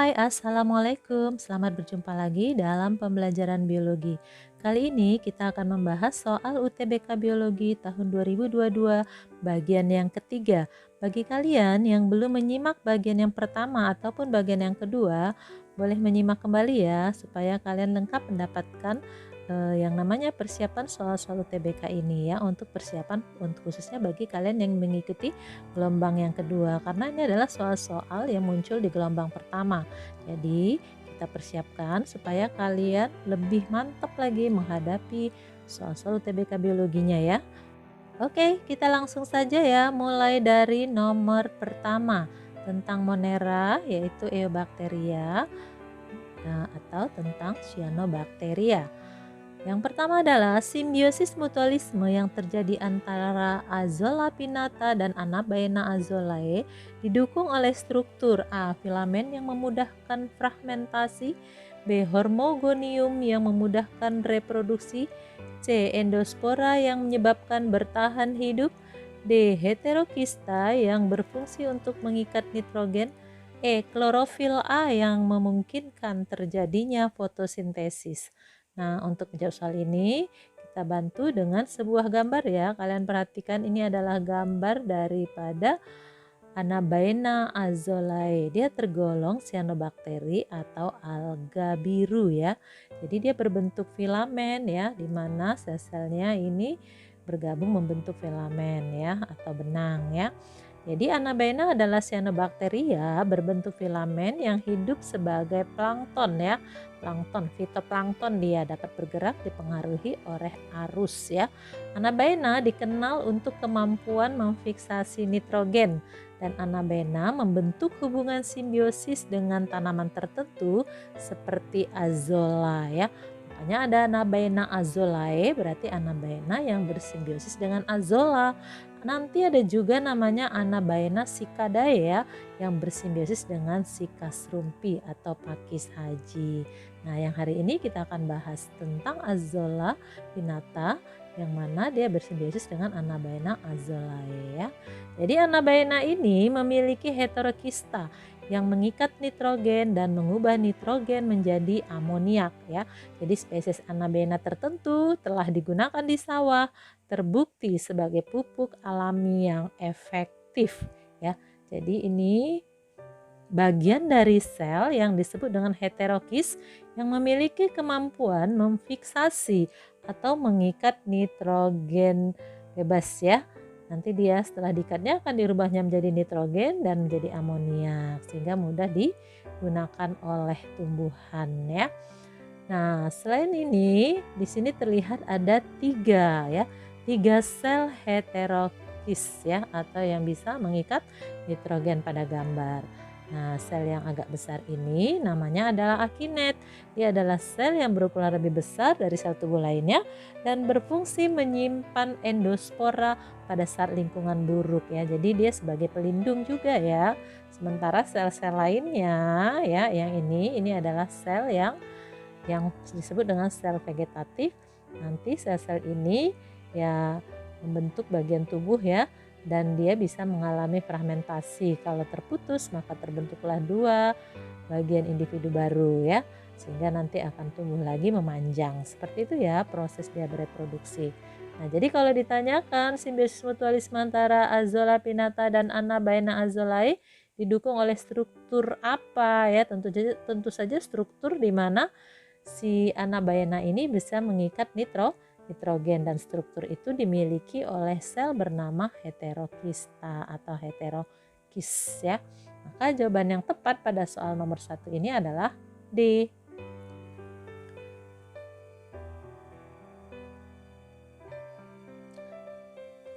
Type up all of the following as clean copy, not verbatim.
Hai, Assalamualaikum. Selamat berjumpa lagi dalam pembelajaran biologi. Kali ini kita akan membahas soal UTBK Biologi tahun 2022 bagian yang ketiga. Bagi kalian yang belum menyimak bagian yang pertama ataupun bagian yang kedua, boleh menyimak kembali ya supaya kalian lengkap mendapatkan yang namanya persiapan soal-soal UTBK ini ya, untuk persiapan untuk khususnya bagi kalian yang mengikuti gelombang yang kedua, karena ini adalah soal-soal yang muncul di gelombang pertama. Jadi kita persiapkan supaya kalian lebih mantap lagi menghadapi soal-soal UTBK biologinya ya. Oke, kita langsung saja ya, mulai dari nomor pertama tentang Monera, yaitu Eubacteria, atau tentang Cyanobacteria. Yang pertama adalah simbiosis mutualisme yang terjadi antara Azolla pinnata dan Anabaena azolae didukung oleh struktur A. Filamen yang memudahkan fragmentasi, B. Hormogonium yang memudahkan reproduksi, C. Endospora yang menyebabkan bertahan hidup, D. Heterokista yang berfungsi untuk mengikat nitrogen, E. Klorofil A yang memungkinkan terjadinya fotosintesis. Nah, untuk menjawab soal ini, kita bantu dengan sebuah gambar ya. Kalian perhatikan ini adalah gambar daripada Anabaena azolae. Dia tergolong cyanobactery atau alga biru ya. Jadi dia berbentuk filamen ya, di mana sel-selnya ini bergabung membentuk filamen ya atau benang ya. Jadi Anabaena adalah cyanobacteria berbentuk filamen yang hidup sebagai plankton ya. Plankton, fitoplankton, dia dapat bergerak dipengaruhi oleh arus ya. Anabaena dikenal untuk kemampuan memfiksasi nitrogen, dan Anabaena membentuk hubungan simbiosis dengan tanaman tertentu seperti Azolla ya. Makanya ada Anabaena azolae, berarti Anabaena yang bersimbiosis dengan Azolla. Nanti ada juga namanya Anabaena cicadae ya, yang bersimbiosis dengan Cycas rumpi atau pakis haji. Nah, yang hari ini kita akan bahas tentang Azolla pinnata, yang mana dia bersimbiosis dengan Anabaena azolae ya. Jadi Anabaena ini memiliki heterokista yang mengikat nitrogen dan mengubah nitrogen menjadi amoniak ya. Jadi spesies Anabaena tertentu telah digunakan di sawah, terbukti sebagai pupuk alami yang efektif ya. Jadi ini bagian dari sel yang disebut dengan heterokis yang memiliki kemampuan memfiksasi atau mengikat nitrogen bebas ya. Nanti dia setelah diikatnya akan dirubahnya menjadi nitrogen dan menjadi amoniak sehingga mudah digunakan oleh tumbuhan ya. Nah, selain ini di sini terlihat ada tiga sel heterokis ya, atau yang bisa mengikat nitrogen pada gambar. Nah, sel yang agak besar ini namanya adalah akinet. Dia adalah sel yang berukuran lebih besar dari sel tubuh lainnya dan berfungsi menyimpan endospora pada saat lingkungan buruk ya. Jadi dia sebagai pelindung juga ya. Sementara sel-sel lainnya ya, yang ini adalah sel yang disebut dengan sel vegetatif. Nanti sel-sel ini ya membentuk bagian tubuh ya, dan dia bisa mengalami fragmentasi. Kalau terputus maka terbentuklah dua bagian individu baru ya, sehingga nanti akan tumbuh lagi memanjang. Seperti itu ya proses dia bereproduksi. Nah, jadi kalau ditanyakan simbiosis mutualisme antara Azolla pinnata dan Anabaena azolae didukung oleh struktur apa ya? Tentu saja struktur di mana si Anabaena ini bisa mengikat nitrogen, dan struktur itu dimiliki oleh sel bernama heterokista atau heterokis ya. Maka jawaban yang tepat pada soal nomor 1 ini adalah D.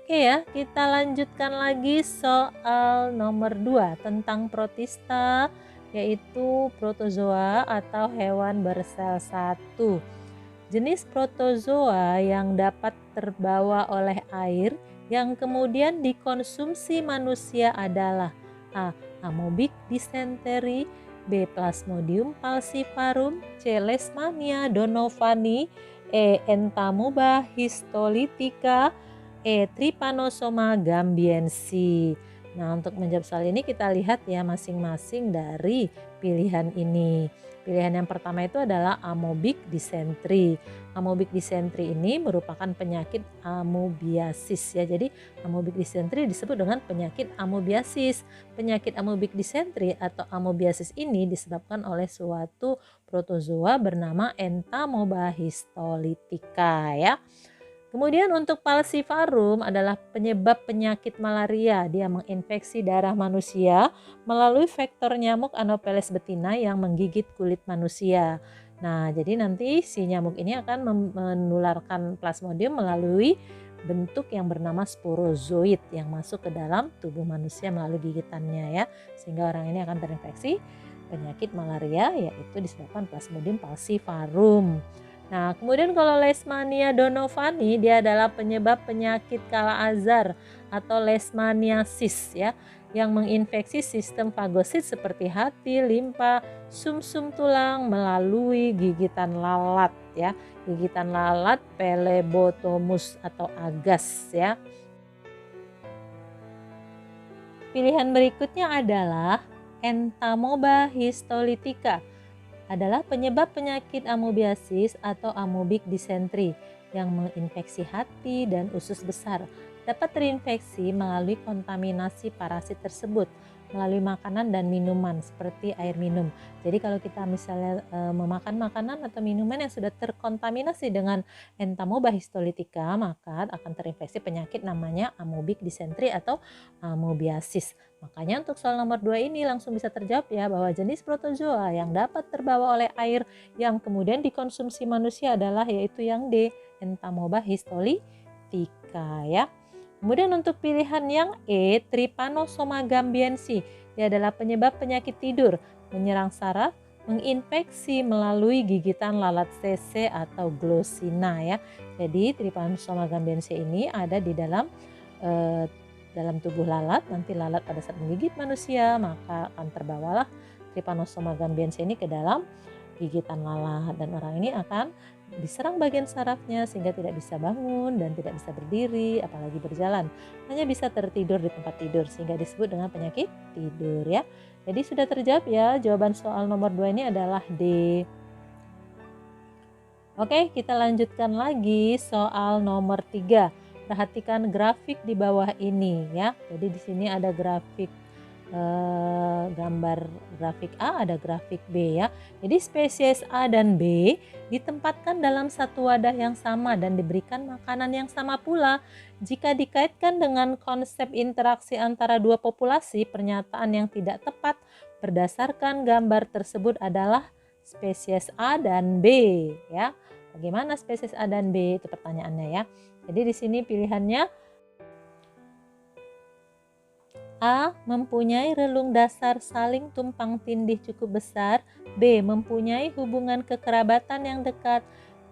Oke ya, kita lanjutkan lagi soal nomor 2 tentang protista, yaitu protozoa atau hewan bersel satu. Jenis protozoa yang dapat terbawa oleh air yang kemudian dikonsumsi manusia adalah A. Amoebic dysentery, B. Plasmodium falciparum, C. Leishmania donovani, E. Entamoeba histolytica, E. Trypanosoma gambiense. Nah, untuk menjawab soal ini kita lihat ya masing-masing dari pilihan ini. Pilihan yang pertama itu adalah amoebic dysentery. Amoebic dysentery ini merupakan penyakit amoebiasis ya. Jadi amoebic dysentery disebut dengan penyakit amoebiasis. Penyakit amoebic dysentery atau amoebiasis ini disebabkan oleh suatu protozoa bernama Entamoeba histolytica ya. Kemudian untuk falciparum adalah penyebab penyakit malaria. Dia menginfeksi darah manusia melalui vektor nyamuk Anopheles betina yang menggigit kulit manusia. Nah, jadi nanti si nyamuk ini akan menularkan plasmodium melalui bentuk yang bernama sporozoid yang masuk ke dalam tubuh manusia melalui gigitannya ya. Sehingga orang ini akan terinfeksi penyakit malaria yaitu disebabkan plasmodium falciparum. Nah, kemudian kalau Leishmania donovani dia adalah penyebab penyakit kala-azar atau leishmaniasis ya, yang menginfeksi sistem fagosit seperti hati, limpa, sumsum tulang melalui gigitan lalat ya. Gigitan lalat Pelebotomus atau agas ya. Pilihan berikutnya adalah Entamoeba histolytica. Adalah penyebab penyakit amoebiasis atau amoebic dysentery yang menginfeksi hati dan usus besar. Dapat terinfeksi melalui kontaminasi parasit tersebut melalui makanan dan minuman seperti air minum. Jadi kalau kita misalnya memakan makanan atau minuman yang sudah terkontaminasi dengan Entamoeba histolytica, maka akan terinfeksi penyakit namanya amoebic dysentery atau amoebiasis. Makanya untuk soal nomor 2 ini langsung bisa terjawab ya bahwa jenis protozoa yang dapat terbawa oleh air yang kemudian dikonsumsi manusia adalah yaitu yang D, Entamoeba histolytica ya. Kemudian untuk pilihan yang E, Trypanosoma gambiense, dia adalah penyebab penyakit tidur, menyerang saraf, menginfeksi melalui gigitan lalat CC atau Glossina ya. Jadi Trypanosoma gambiense ini ada di dalam tubuh lalat. Nanti lalat pada saat menggigit manusia maka akan terbawalah Trypanosoma gambiense ini ke dalam gigitan lalat dan orang ini akan diserang bagian sarafnya sehingga tidak bisa bangun dan tidak bisa berdiri apalagi berjalan, hanya bisa tertidur di tempat tidur sehingga disebut dengan penyakit tidur ya. Jadi sudah terjawab ya, jawaban soal nomor 2 ini adalah D. Oke, kita lanjutkan lagi soal nomor 3. Perhatikan grafik di bawah ini ya. Jadi di sini ada grafik gambar grafik A, ada grafik B ya. Jadi spesies A dan B ditempatkan dalam satu wadah yang sama dan diberikan makanan yang sama pula. Jika dikaitkan dengan konsep interaksi antara dua populasi, pernyataan yang tidak tepat berdasarkan gambar tersebut adalah spesies A dan B ya. Bagaimana spesies A dan B itu pertanyaannya ya. Jadi di sini pilihannya A. Mempunyai relung dasar saling tumpang tindih cukup besar. B. Mempunyai hubungan kekerabatan yang dekat.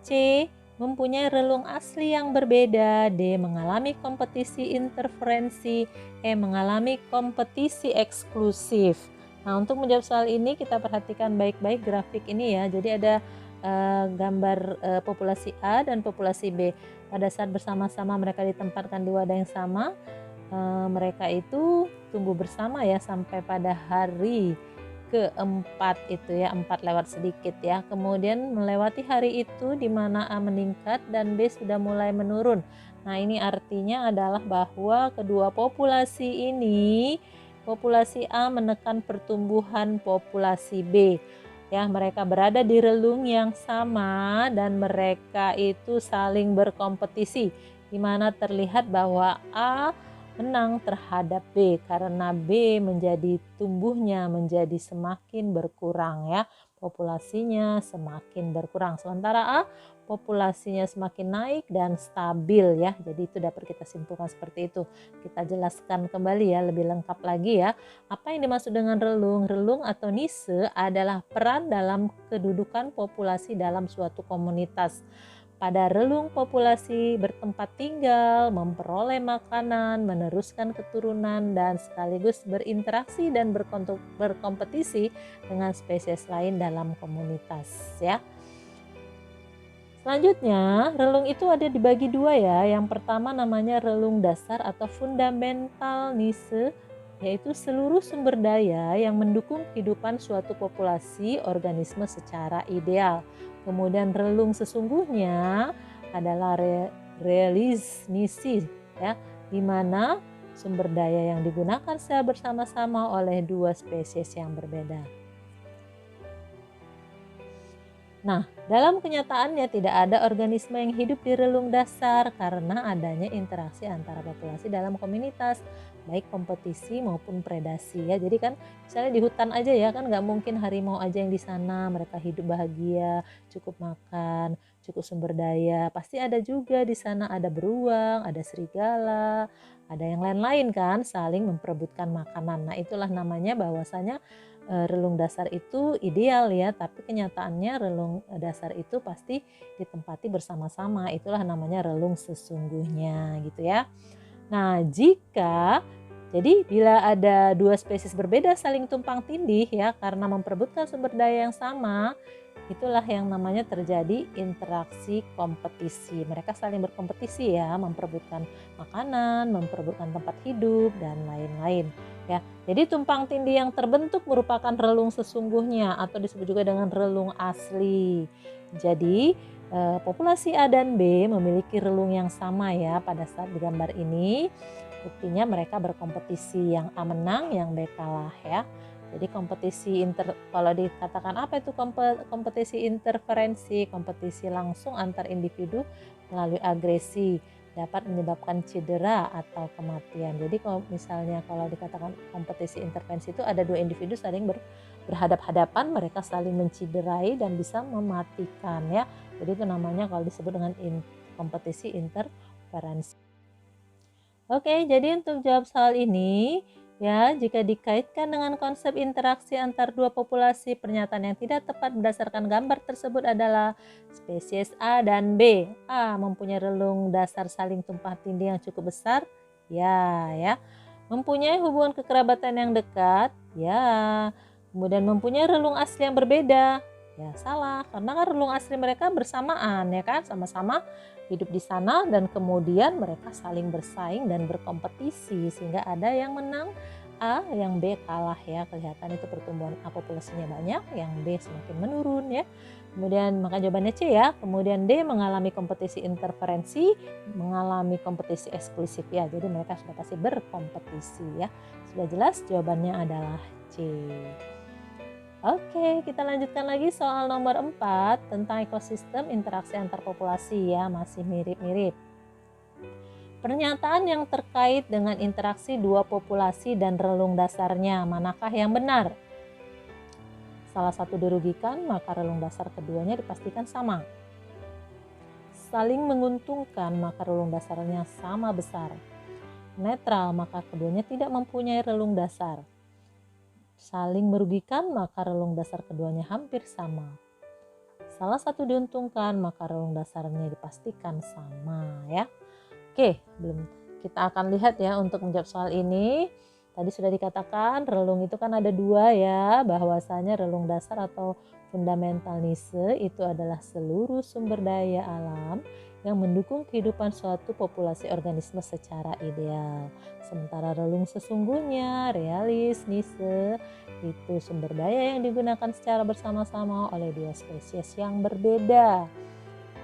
C. Mempunyai relung asli yang berbeda. D. Mengalami kompetisi interferensi. E. Mengalami kompetisi eksklusif. Nah, untuk menjawab soal ini kita perhatikan baik-baik grafik ini ya. Jadi ada gambar populasi A dan populasi B. Pada saat bersama-sama mereka ditempatkan di wadah yang sama, mereka itu tumbuh bersama ya sampai pada hari keempat itu ya, 4 lewat sedikit ya. Kemudian melewati hari itu di mana A meningkat dan B sudah mulai menurun. Nah, ini artinya adalah bahwa kedua populasi ini, populasi A menekan pertumbuhan populasi B. Ya, mereka berada di relung yang sama dan mereka itu saling berkompetisi, di mana terlihat bahwa A menang terhadap B karena B tumbuhnya menjadi semakin berkurang ya, populasinya semakin berkurang, sementara A populasinya semakin naik dan stabil ya. Jadi itu dapat kita simpulkan seperti itu. Kita jelaskan kembali ya lebih lengkap lagi ya. Apa yang dimaksud dengan relung? Relung atau niche adalah peran dalam kedudukan populasi dalam suatu komunitas. Pada relung populasi bertempat tinggal, memperoleh makanan, meneruskan keturunan, dan sekaligus berinteraksi dan berkompetisi dengan spesies lain dalam komunitas ya. Selanjutnya, relung itu ada dibagi dua ya. Yang pertama namanya relung dasar atau fundamental niche. yaitu seluruh sumber daya yang mendukung kehidupan suatu populasi organisme secara ideal. Kemudian relung sesungguhnya adalah realismisi, ya, di mana sumber daya yang digunakan secara bersama-sama oleh dua spesies yang berbeda. Nah, dalam kenyataannya tidak ada organisme yang hidup di relung dasar karena adanya interaksi antara populasi dalam komunitas, baik kompetisi maupun predasi ya. Jadi kan misalnya di hutan aja ya, kan nggak mungkin harimau aja yang di sana mereka hidup bahagia, cukup makan, cukup sumber daya. Pasti ada juga di sana, ada beruang, ada serigala, ada yang lain-lain kan, saling memperebutkan makanan. Nah, itulah namanya bahwasanya relung dasar itu ideal ya, tapi kenyataannya relung dasar itu pasti ditempati bersama-sama. Itulah namanya relung sesungguhnya gitu ya. Nah, jadi bila ada dua spesies berbeda saling tumpang tindih ya karena memperebutkan sumber daya yang sama, itulah yang namanya terjadi interaksi kompetisi. Mereka saling berkompetisi ya, memperebutkan makanan, memperebutkan tempat hidup dan lain-lain ya. Jadi tumpang tindih yang terbentuk merupakan relung sesungguhnya atau disebut juga dengan relung asli. Jadi populasi A dan B memiliki relung yang sama ya pada saat digambar ini. Buktinya mereka berkompetisi, yang A menang, yang B kalah ya. Jadi kalau dikatakan apa itu kompetisi interferensi, kompetisi langsung antar individu melalui agresi dapat menyebabkan cedera atau kematian. Jadi kalau dikatakan kompetisi intervensi itu ada dua individu saling berhadap-hadapan, mereka saling menciderai dan bisa mematikan ya. Jadi itu namanya kalau disebut dengan kompetisi interferensi. Oke, jadi untuk jawab soal ini, ya, jika dikaitkan dengan konsep interaksi antar dua populasi, pernyataan yang tidak tepat berdasarkan gambar tersebut adalah spesies A dan B. A mempunyai relung dasar saling tumpang tindih yang cukup besar, ya. Mempunyai hubungan kekerabatan yang dekat, ya. Kemudian mempunyai relung asli yang berbeda, ya salah, karena kan relung asli mereka bersamaan ya kan, sama-sama hidup di sana dan kemudian mereka saling bersaing dan berkompetisi sehingga ada yang menang A, yang B kalah ya. Kelihatan itu pertumbuhan A populasinya banyak, yang B semakin menurun ya. Kemudian maka jawabannya C ya. Kemudian D mengalami kompetisi interferensi, mengalami kompetisi eksklusif ya. Jadi mereka sudah pasti berkompetisi ya. Sudah jelas jawabannya adalah C. Oke, kita lanjutkan lagi soal nomor 4 tentang ekosistem interaksi antar populasi ya, masih mirip-mirip. Pernyataan yang terkait dengan interaksi dua populasi dan relung dasarnya, manakah yang benar? Salah satu dirugikan, maka relung dasar keduanya dipastikan sama. Saling menguntungkan, maka relung dasarnya sama besar. Netral, maka keduanya tidak mempunyai relung dasar. Saling merugikan, maka relung dasar keduanya hampir sama. Salah satu diuntungkan, maka relung dasarnya dipastikan sama ya. Oke, kita akan lihat ya untuk menjawab soal ini. Tadi sudah dikatakan relung itu kan ada dua ya, bahwasanya relung dasar atau fundamental niche itu adalah seluruh sumber daya alam yang mendukung kehidupan suatu populasi organisme secara ideal. Sementara relung sesungguhnya, realis, niche, itu sumber daya yang digunakan secara bersama-sama oleh dua spesies yang berbeda.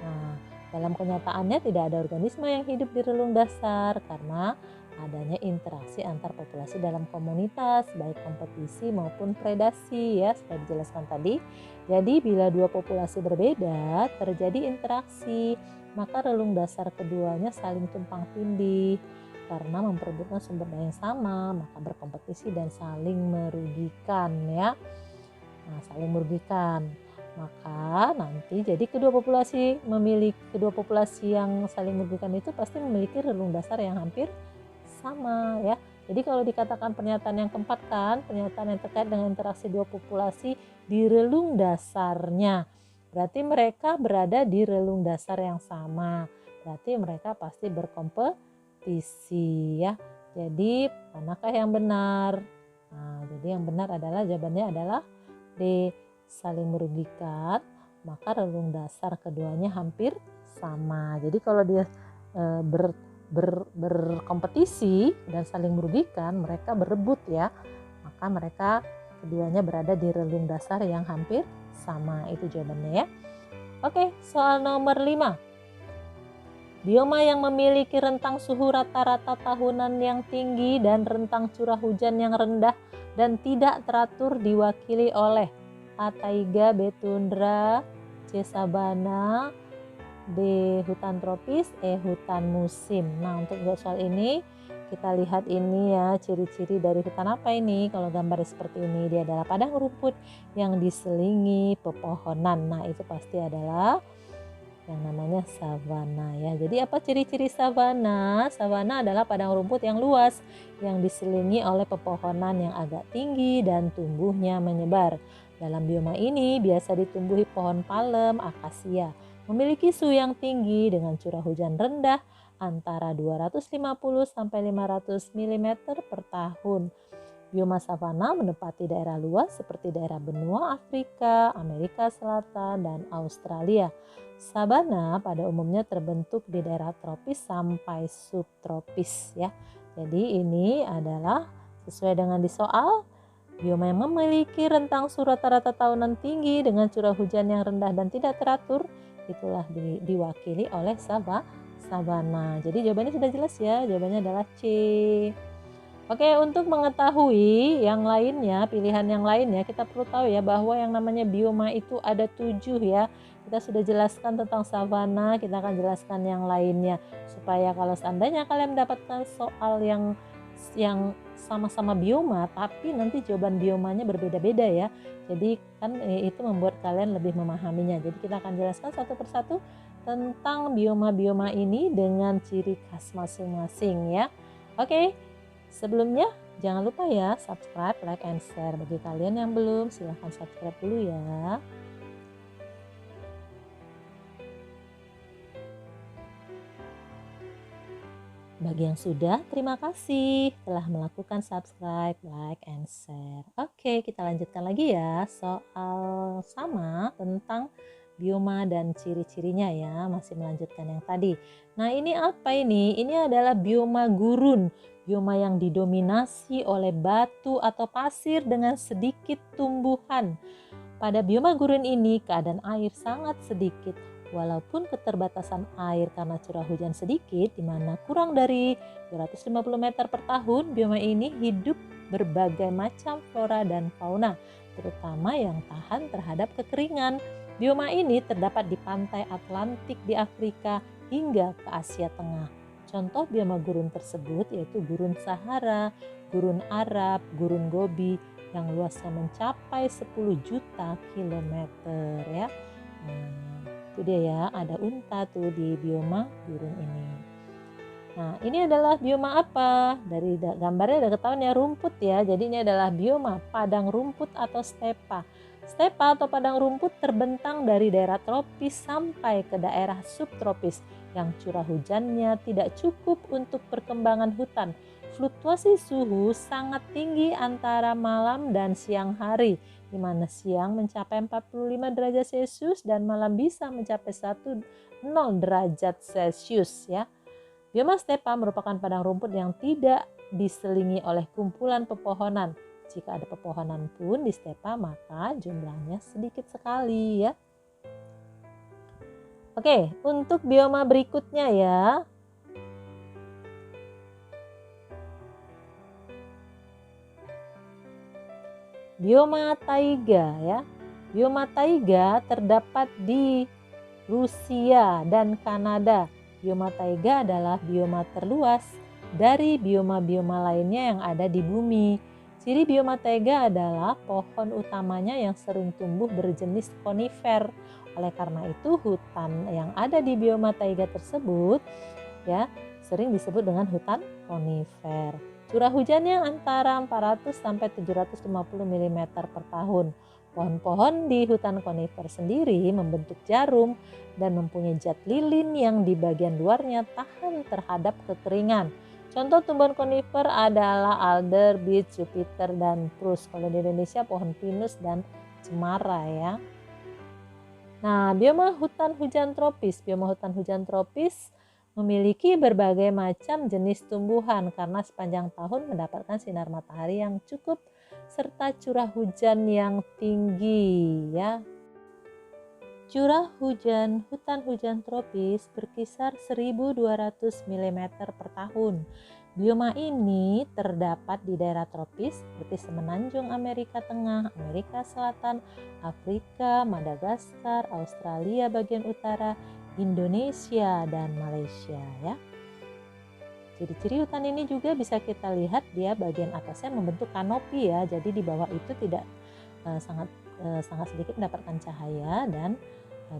Nah, dalam kenyataannya tidak ada organisme yang hidup di relung dasar karena adanya interaksi antar populasi dalam komunitas, baik kompetisi maupun predasi ya, sudah dijelaskan tadi. Jadi bila dua populasi berbeda terjadi interaksi, maka relung dasar keduanya saling tumpang tindih karena memperebutkan sumber daya yang sama, maka berkompetisi dan saling merugikan ya. Nah, saling merugikan. Maka nanti jadi kedua populasi yang saling merugikan itu pasti memiliki relung dasar yang hampir sama ya. Jadi kalau dikatakan pernyataan yang keempat kan, pernyataan yang terkait dengan interaksi dua populasi di relung dasarnya, berarti mereka berada di relung dasar yang sama. Berarti mereka pasti berkompetisi ya. Jadi manakah yang benar? Nah, jadi yang benar adalah jawabannya adalah D, saling merugikan, maka relung dasar keduanya hampir sama. Jadi kalau dia berkompetisi dan saling merugikan, mereka berebut ya. Maka mereka keduanya berada di relung dasar yang hampir sama. Itu jawabannya ya. Oke, soal nomor 5. Bioma yang memiliki rentang suhu rata-rata tahunan yang tinggi dan rentang curah hujan yang rendah dan tidak teratur diwakili oleh A. Taiga, B. Tundra, C. Sabana, D. Hutan tropis, E. Hutan musim. Nah, untuk soal ini kita lihat ini ya, ciri-ciri dari hutan apa ini. Kalau gambarnya seperti ini, dia adalah padang rumput yang diselingi pepohonan. Nah, itu pasti adalah yang namanya savana ya. Jadi apa ciri-ciri savana? Savana adalah padang rumput yang luas yang diselingi oleh pepohonan yang agak tinggi dan tumbuhnya menyebar. Dalam bioma ini biasa ditumbuhi pohon palem, akasia. Memiliki suhu yang tinggi dengan curah hujan rendah antara 250 sampai 500 mm per tahun. Bioma savana menempati daerah luas seperti daerah benua Afrika, Amerika Selatan, dan Australia. Sabana pada umumnya terbentuk di daerah tropis sampai subtropis ya. Jadi ini adalah sesuai dengan di soal, bioma yang memiliki rentang suhu rata-rata tahunan tinggi dengan curah hujan yang rendah dan tidak teratur, itulah diwakili oleh sabana. Jadi jawabannya sudah jelas ya, jawabannya adalah C. Oke, untuk mengetahui yang lainnya, pilihan yang lainnya, kita perlu tahu ya bahwa yang namanya bioma itu ada 7 ya. Kita sudah jelaskan tentang savana, kita akan jelaskan yang lainnya. Supaya kalau seandainya kalian mendapatkan soal yang sama-sama bioma, tapi nanti jawaban biomanya berbeda-beda ya. Jadi kan itu membuat kalian lebih memahaminya. Jadi kita akan jelaskan satu persatu tentang bioma-bioma ini dengan ciri khas masing-masing ya. Oke. Sebelumnya jangan lupa ya subscribe, like, and share. Bagi kalian yang belum, silahkan subscribe dulu ya. Bagi yang sudah, terima kasih telah melakukan subscribe, like, and share. Oke, kita lanjutkan lagi ya soal sama tentang bioma dan ciri-cirinya ya. Masih melanjutkan yang tadi. Nah ini apa ini? Ini adalah bioma gurun. Bioma yang didominasi oleh batu atau pasir dengan sedikit tumbuhan. Pada bioma gurun ini keadaan air sangat sedikit. Walaupun keterbatasan air karena curah hujan sedikit, di mana kurang dari 250 meter per tahun, bioma ini hidup berbagai macam flora dan fauna, terutama yang tahan terhadap kekeringan. Bioma ini terdapat di pantai Atlantik di Afrika hingga ke Asia Tengah. Contoh bioma gurun tersebut yaitu gurun Sahara, gurun Arab, gurun Gobi yang luasnya mencapai 10 juta kilometer ya. Nah, itu dia ya, ada unta tuh di bioma gurun ini. Nah, ini adalah bioma apa? Dari gambarnya udah ketahuan ya, rumput ya. Jadi ini adalah bioma padang rumput atau stepa. Stepa atau padang rumput terbentang dari daerah tropis sampai ke daerah subtropis yang curah hujannya tidak cukup untuk perkembangan hutan. Fluktuasi suhu sangat tinggi antara malam dan siang hari, di mana siang mencapai 45 derajat Celcius dan malam bisa mencapai 10 derajat Celcius ya. Bioma stepa merupakan padang rumput yang tidak diselingi oleh kumpulan pepohonan. Jika ada pepohonan pun di stepa maka jumlahnya sedikit sekali ya. Oke, untuk bioma berikutnya ya. Bioma taiga ya. Bioma taiga terdapat di Rusia dan Kanada. Bioma taiga adalah bioma terluas dari bioma-bioma lainnya yang ada di bumi. Ciri bioma taiga adalah pohon utamanya yang sering tumbuh berjenis konifer. Oleh karena itu hutan yang ada di bioma taiga tersebut ya sering disebut dengan hutan konifer. Curah hujannya antara 400 sampai 750 mm per tahun. Pohon-pohon di hutan konifer sendiri membentuk jarum dan mempunyai zat lilin yang di bagian luarnya tahan terhadap kekeringan. Contoh tumbuhan konifer adalah alder, beech, jupiter, dan prus. Kalau di Indonesia pohon pinus dan cemara ya. Nah, bioma hutan hujan tropis. Bioma hutan hujan tropis memiliki berbagai macam jenis tumbuhan karena sepanjang tahun mendapatkan sinar matahari yang cukup serta curah hujan yang tinggi ya. Curah hujan hutan hujan tropis berkisar 1.200 mm per tahun. Bioma ini terdapat di daerah tropis seperti semenanjung Amerika Tengah, Amerika Selatan, Afrika, Madagaskar, Australia bagian utara, Indonesia, dan Malaysia ya. Ciri-ciri hutan ini juga bisa kita lihat dia bagian atasnya membentuk kanopi ya. Jadi di bawah itu tidak sangat sedikit mendapatkan cahaya dan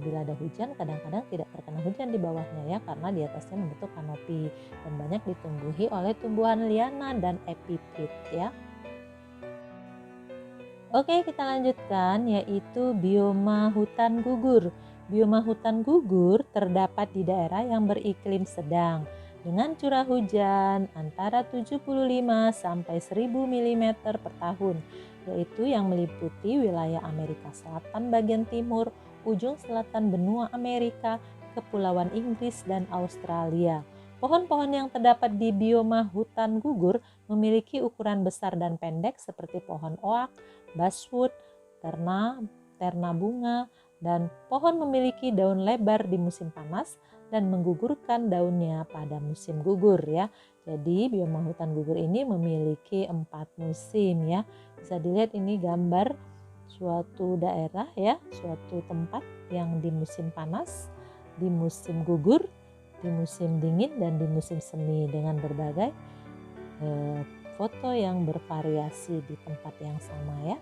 bila ada hujan kadang-kadang tidak terkena hujan di bawahnya ya karena di atasnya membentuk kanopi dan banyak ditumbuhi oleh tumbuhan liana dan epifit ya. Oke, kita lanjutkan yaitu bioma hutan gugur. Bioma hutan gugur terdapat di daerah yang beriklim sedang dengan curah hujan antara 75 sampai 1000 mm per tahun, yaitu yang meliputi wilayah Amerika Selatan bagian timur, ujung selatan benua Amerika, Kepulauan Inggris, dan Australia. Pohon-pohon yang terdapat di bioma hutan gugur memiliki ukuran besar dan pendek seperti pohon oak, basswood, terna bunga, dan pohon memiliki daun lebar di musim panas dan menggugurkan daunnya pada musim gugur ya. Jadi bioma hutan gugur ini memiliki 4 musim ya. Bisa dilihat ini gambar suatu daerah ya, suatu tempat yang di musim panas, di musim gugur, di musim dingin, dan di musim semi dengan berbagai foto yang bervariasi di tempat yang sama ya.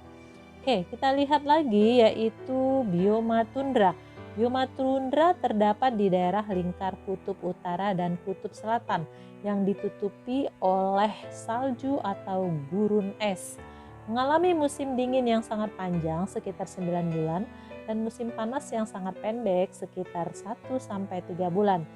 Oke, kita lihat lagi yaitu bioma tundra. Bioma tundra terdapat di daerah lingkar kutub utara dan kutub selatan yang ditutupi oleh salju atau gurun es. Mengalami musim dingin yang sangat panjang sekitar 9 bulan dan musim panas yang sangat pendek sekitar 1-3 bulan.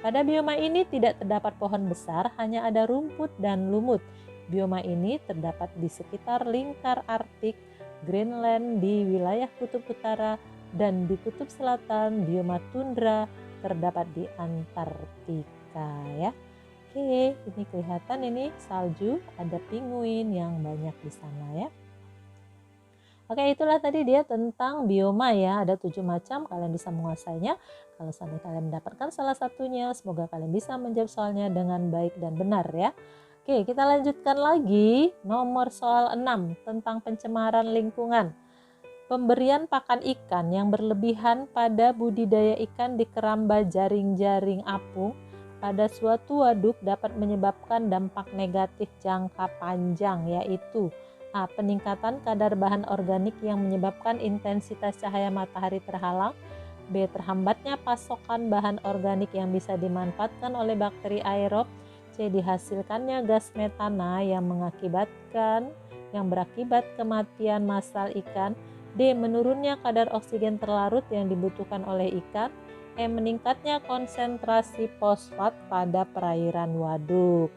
Pada bioma ini tidak terdapat pohon besar, hanya ada rumput dan lumut. Bioma ini terdapat di sekitar lingkar Arktik, Greenland di wilayah kutub utara, dan di kutub selatan bioma tundra terdapat di Antartika ya. Oke, ini kelihatan ini salju, ada penguin yang banyak di sana ya. Oke, itulah tadi dia tentang bioma ya, ada 7 macam, kalian bisa menguasainya. Kalau seandainya kalian mendapatkan salah satunya, semoga kalian bisa menjawab soalnya dengan baik dan benar ya. Oke, kita lanjutkan lagi nomor soal 6 tentang pencemaran lingkungan. Pemberian pakan ikan yang berlebihan pada budidaya ikan di keramba jaring-jaring apung pada suatu waduk dapat menyebabkan dampak negatif jangka panjang yaitu A. Peningkatan kadar bahan organik yang menyebabkan intensitas cahaya matahari terhalang. B. Terhambatnya pasokan bahan organik yang bisa dimanfaatkan oleh bakteri aerob. C. Dihasilkannya gas metana yang berakibat kematian massal ikan. D. Menurunnya kadar oksigen terlarut yang dibutuhkan oleh ikan. E. Meningkatnya konsentrasi fosfat pada perairan waduk.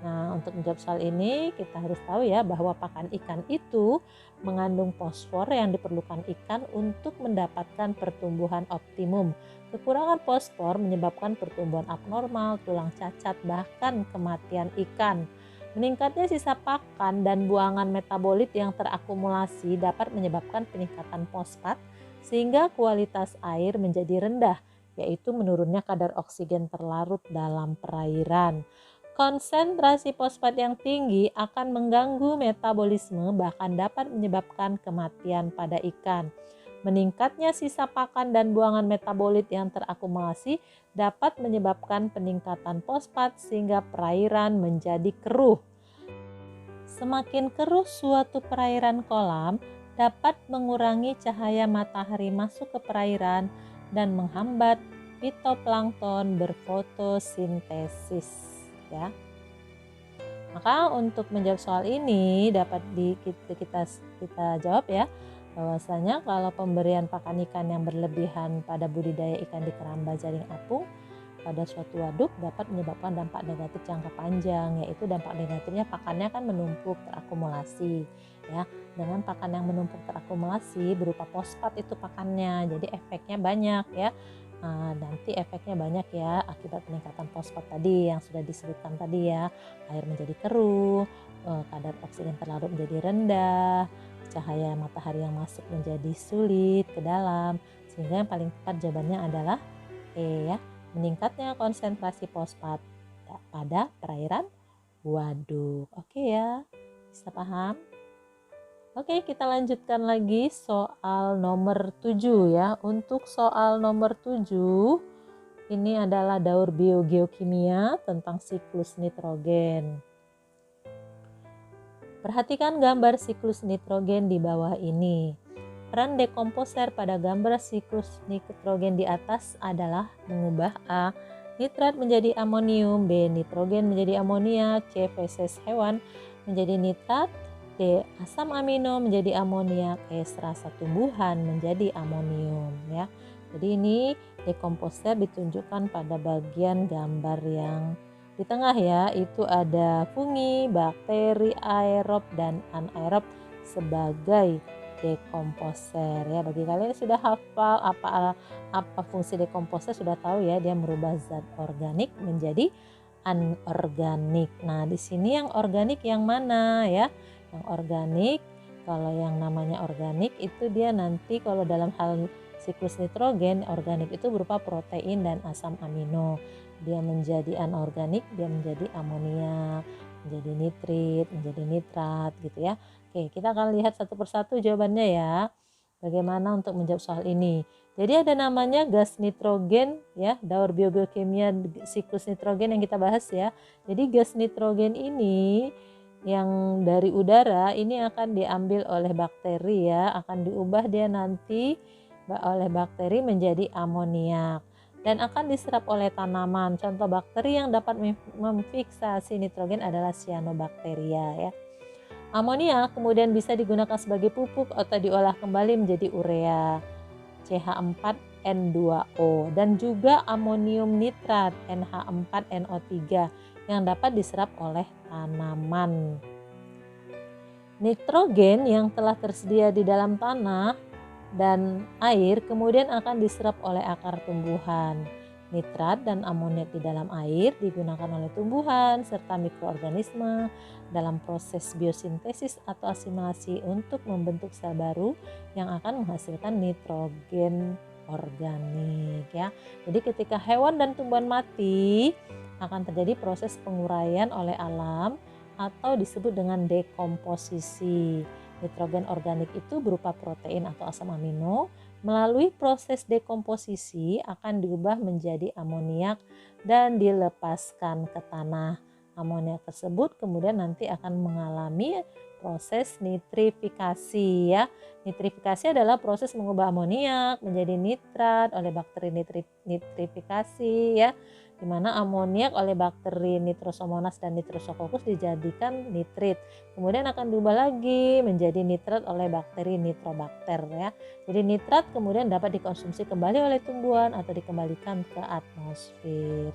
Nah, untuk menjawab soal ini kita harus tahu ya bahwa pakan ikan itu mengandung fosfor yang diperlukan ikan untuk mendapatkan pertumbuhan optimum. Kekurangan fosfor menyebabkan pertumbuhan abnormal, tulang cacat, bahkan kematian ikan. Meningkatnya sisa pakan dan buangan metabolit yang terakumulasi dapat menyebabkan peningkatan fosfat sehingga kualitas air menjadi rendah, yaitu menurunnya kadar oksigen terlarut dalam perairan. Konsentrasi fosfat yang tinggi akan mengganggu metabolisme bahkan dapat menyebabkan kematian pada ikan. Meningkatnya sisa pakan dan buangan metabolit yang terakumulasi dapat menyebabkan peningkatan fosfat sehingga perairan menjadi keruh. Semakin keruh suatu perairan kolam dapat mengurangi cahaya matahari masuk ke perairan dan menghambat fitoplankton berfotosintesis ya. Maka untuk menjawab soal ini dapat kita jawab ya, bahwasanya kalau pemberian pakan ikan yang berlebihan pada budidaya ikan di keramba jaring apung pada suatu waduk dapat menyebabkan dampak negatif jangka panjang, yaitu dampak negatifnya pakannya kan menumpuk terakumulasi ya. Dengan pakan yang menumpuk terakumulasi berupa fosfat itu pakannya, jadi efeknya banyak ya. Nanti efeknya banyak ya akibat peningkatan fosfat tadi yang sudah disebutkan tadi ya. Air menjadi keruh, kadar oksigen terlarut menjadi rendah, cahaya matahari yang masuk menjadi sulit ke dalam. Sehingga yang paling tepat jawabannya adalah E ya, meningkatnya konsentrasi fosfat pada perairan waduk. Oke ya, bisa paham? Oke, kita lanjutkan lagi soal nomor 7 ya. Untuk soal nomor 7, ini adalah daur biogeokimia tentang siklus nitrogen. Perhatikan gambar siklus nitrogen di bawah ini. Peran dekomposer pada gambar siklus nitrogen di atas adalah mengubah A. Nitrat menjadi amonium, B. Nitrogen menjadi amonia, C. Feses hewan menjadi nitrat, D. Asam amino menjadi amoniak, E. Serasa tumbuhan menjadi amonium ya. Jadi ini dekomposer ditunjukkan pada bagian gambar yang di tengah ya, itu ada fungi, bakteri, aerob dan anaerob sebagai dekomposer ya. Bagi kalian yang sudah hafal apa fungsi dekomposer, sudah tahu ya, dia merubah zat organik menjadi anorganik. Nah, di sini yang organik yang mana ya? Yang organik, kalau yang namanya organik itu dia nanti kalau dalam hal siklus nitrogen, organik itu berupa protein dan asam amino. Dia menjadi anorganik, dia menjadi amonia, menjadi nitrit, menjadi nitrat gitu ya. Oke, kita akan lihat satu persatu jawabannya ya. Bagaimana untuk menjawab soal ini? Jadi ada namanya gas nitrogen ya, daur biogeokimia siklus nitrogen yang kita bahas ya. Jadi gas nitrogen ini yang dari udara ini akan diambil oleh bakteri ya, akan diubah dia nanti oleh bakteri menjadi amoniak dan akan diserap oleh tanaman. Contoh bakteri yang dapat memfiksasi nitrogen adalah cyanobacteria ya. Amoniak kemudian bisa digunakan sebagai pupuk atau diolah kembali menjadi urea CH4N2O dan juga amonium nitrat NH4NO3 yang dapat diserap oleh tanaman. Nitrogen yang telah tersedia di dalam tanah dan air kemudian akan diserap oleh akar tumbuhan. Nitrat dan amoniak di dalam air digunakan oleh tumbuhan serta mikroorganisme dalam proses biosintesis atau asimilasi untuk membentuk sel baru yang akan menghasilkan nitrogen organik ya. Jadi ketika hewan dan tumbuhan mati akan terjadi proses penguraian oleh alam atau disebut dengan dekomposisi. Nitrogen organik itu berupa protein atau asam amino. Melalui proses dekomposisi akan diubah menjadi amoniak dan dilepaskan ke tanah. Amoniak tersebut kemudian nanti akan mengalami proses nitrifikasi ya. Nitrifikasi adalah proses mengubah amoniak menjadi nitrat oleh bakteri nitrifikasi ya, di mana amoniak oleh bakteri Nitrosomonas dan Nitrosococcus dijadikan nitrit. Kemudian akan diubah lagi menjadi nitrat oleh bakteri Nitrobacter ya. Jadi nitrat kemudian dapat dikonsumsi kembali oleh tumbuhan atau dikembalikan ke atmosfer.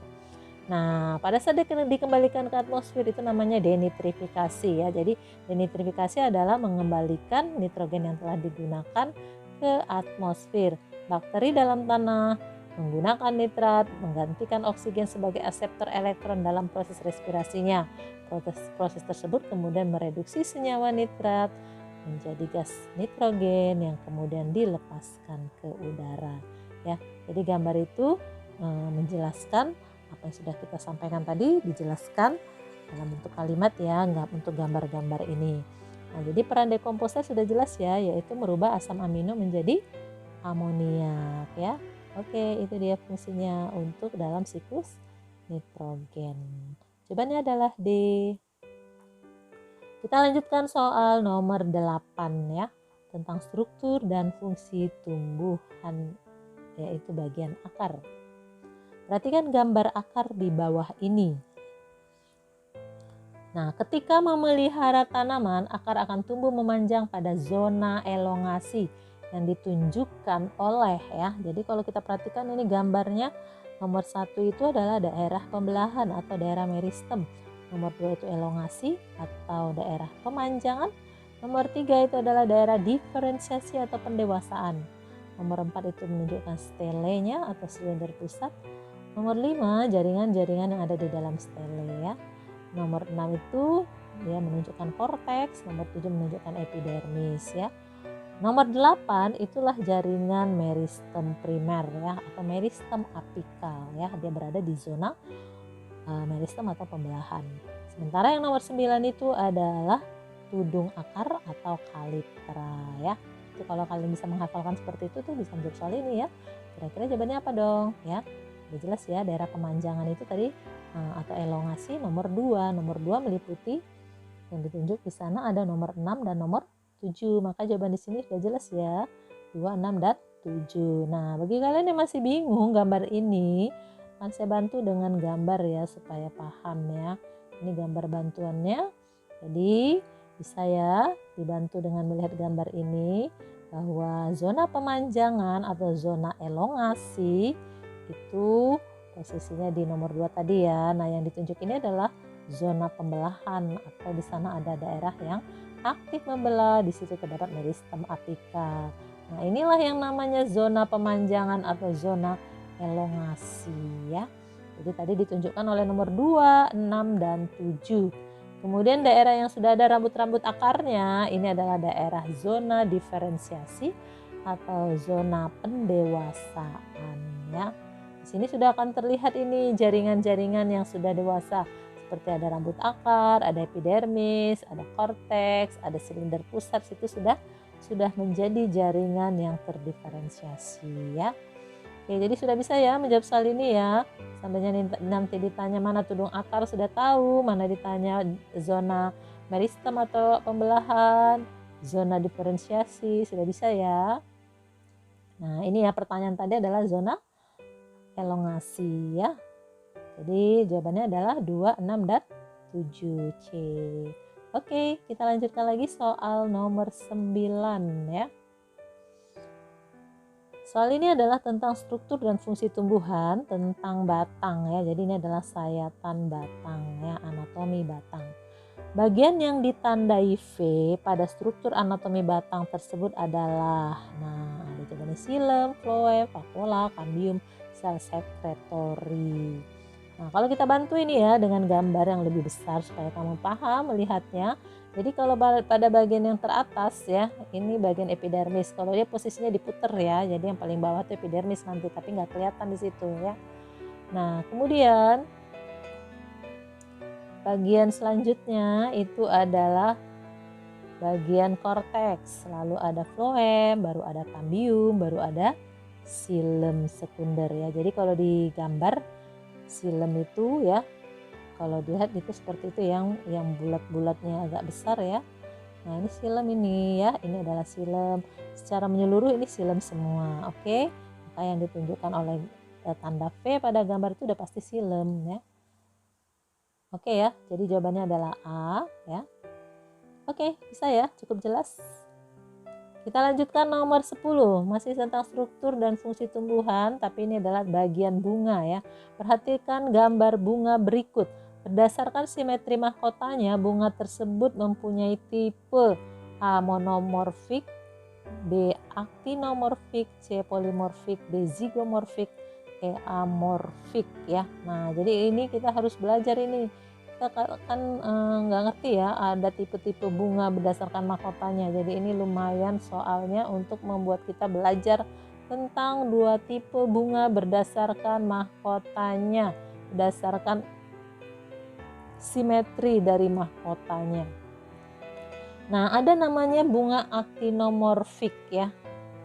Nah, pada saat dikembalikan ke atmosfer itu namanya denitrifikasi ya. Jadi denitrifikasi adalah mengembalikan nitrogen yang telah digunakan ke atmosfer. Bakteri dalam tanah menggunakan nitrat menggantikan oksigen sebagai aseptor elektron dalam proses respirasinya. Proses tersebut kemudian mereduksi senyawa nitrat menjadi gas nitrogen yang kemudian dilepaskan ke udara ya. Jadi gambar itu menjelaskan apa yang sudah kita sampaikan tadi, dijelaskan dalam bentuk kalimat ya, nggak untuk gambar-gambar ini. Nah, jadi peran dekomposer sudah jelas ya, yaitu merubah asam amino menjadi amoniak ya. Oke, itu dia fungsinya untuk dalam siklus nitrogen. Jawabannya adalah D. Kita lanjutkan soal nomor 8 ya, tentang struktur dan fungsi tumbuhan, yaitu bagian akar. Perhatikan gambar akar di bawah ini. Nah, ketika memelihara tanaman, akar akan tumbuh memanjang pada zona elongasi yang ditunjukkan oleh ya. Jadi kalau kita perhatikan ini gambarnya, nomor 1 itu adalah daerah pembelahan atau daerah meristem. Nomor 2 itu elongasi atau daerah pemanjangan. Nomor 3 itu adalah daerah diferensiasi atau pendewasaan. Nomor 4 itu menunjukkan stelenya atau silinder pusat. Nomor 5 jaringan-jaringan yang ada di dalam stele ya. Nomor 6 itu dia menunjukkan korteks, nomor 7 menunjukkan epidermis ya. Nomor 8 itulah jaringan meristem primer ya atau meristem apikal ya. Dia berada di zona meristem atau pembelahan. Sementara yang nomor 9 itu adalah tudung akar atau kalitra ya. Itu kalau kalian bisa menghafalkan seperti itu tuh bisa menjawab soal ini ya. Kira-kira jawabannya apa dong ya? Udah jelas ya, daerah pemanjangan itu tadi atau elongasi nomor 2. Nomor 2 meliputi yang ditunjuk di sana ada nomor 6 dan nomor 7. Maka jawaban di sini sudah jelas ya. 2, 6 dan 7. Nah, bagi kalian yang masih bingung gambar ini, akan saya bantu dengan gambar ya supaya paham ya. Ini gambar bantuannya. Jadi bisa ya dibantu dengan melihat gambar ini bahwa zona pemanjangan atau zona elongasi itu posisinya di nomor 2 tadi ya. Nah, yang ditunjuk ini adalah zona pembelahan atau di sana ada daerah yang aktif membelah, di situ terdapat meristem apikal. Nah, inilah yang namanya zona pemanjangan atau zona elongasi ya. Jadi tadi ditunjukkan oleh nomor 2, 6 dan 7. Kemudian daerah yang sudah ada rambut-rambut akarnya ini adalah daerah zona diferensiasi atau zona pendewasaan ya. Di sini sudah akan terlihat ini jaringan-jaringan yang sudah dewasa seperti ada rambut akar, ada epidermis, ada korteks, ada silinder pusat. Itu sudah menjadi jaringan yang terdiferensiasi ya. Oke, jadi sudah bisa ya menjawab soal ini ya. Seandainya nanti ditanya mana tudung akar sudah tahu, mana ditanya zona meristem atau pembelahan, zona diferensiasi sudah bisa ya. Nah, ini ya pertanyaan tadi adalah zona elongasi ya. Jadi jawabannya adalah 2, 6 dan 7C. Oke, kita lanjutkan lagi soal nomor 9 ya. Soal ini adalah tentang struktur dan fungsi tumbuhan, tentang batang ya. Jadi ini adalah sayatan batang ya, anatomi batang. Bagian yang ditandai V pada struktur anatomi batang tersebut adalah, nah ada jawabannya xilem, floem, vakuola, cambium, sel sekretori. Nah, kalau kita bantu ini ya dengan gambar yang lebih besar supaya kamu paham melihatnya. Jadi kalau pada bagian yang teratas ya, ini bagian epidermis. Kalau dia posisinya diputer ya, jadi yang paling bawah itu epidermis nanti, tapi nggak kelihatan di situ ya. Nah, kemudian bagian selanjutnya itu adalah bagian korteks. Lalu ada floem, baru ada cambium, baru ada xilem sekunder ya. Jadi kalau digambar xilem itu ya, kalau dilihat itu seperti itu yang bulat-bulatnya agak besar ya. Nah, ini xilem ini ya, ini adalah xilem. Secara menyeluruh ini xilem semua, oke? Maka yang ditunjukkan oleh tanda V pada gambar itu udah pasti xilem ya. Oke ya, jadi jawabannya adalah A ya. Oke, bisa ya, cukup jelas. Kita lanjutkan nomor 10, masih tentang struktur dan fungsi tumbuhan, tapi ini adalah bagian bunga ya. Perhatikan gambar bunga berikut. Berdasarkan simetri mahkotanya, bunga tersebut mempunyai tipe A monomorfik, B actinomorfik, C polimorfik, D zigomorfik, E amorfik ya. Nah, jadi ini kita harus belajar ini. Kita kan nggak ngerti ya ada tipe-tipe bunga berdasarkan mahkotanya. Jadi ini lumayan soalnya untuk membuat kita belajar tentang dua tipe bunga berdasarkan mahkotanya, berdasarkan simetri dari mahkotanya. Nah, ada namanya bunga actinomorfik ya.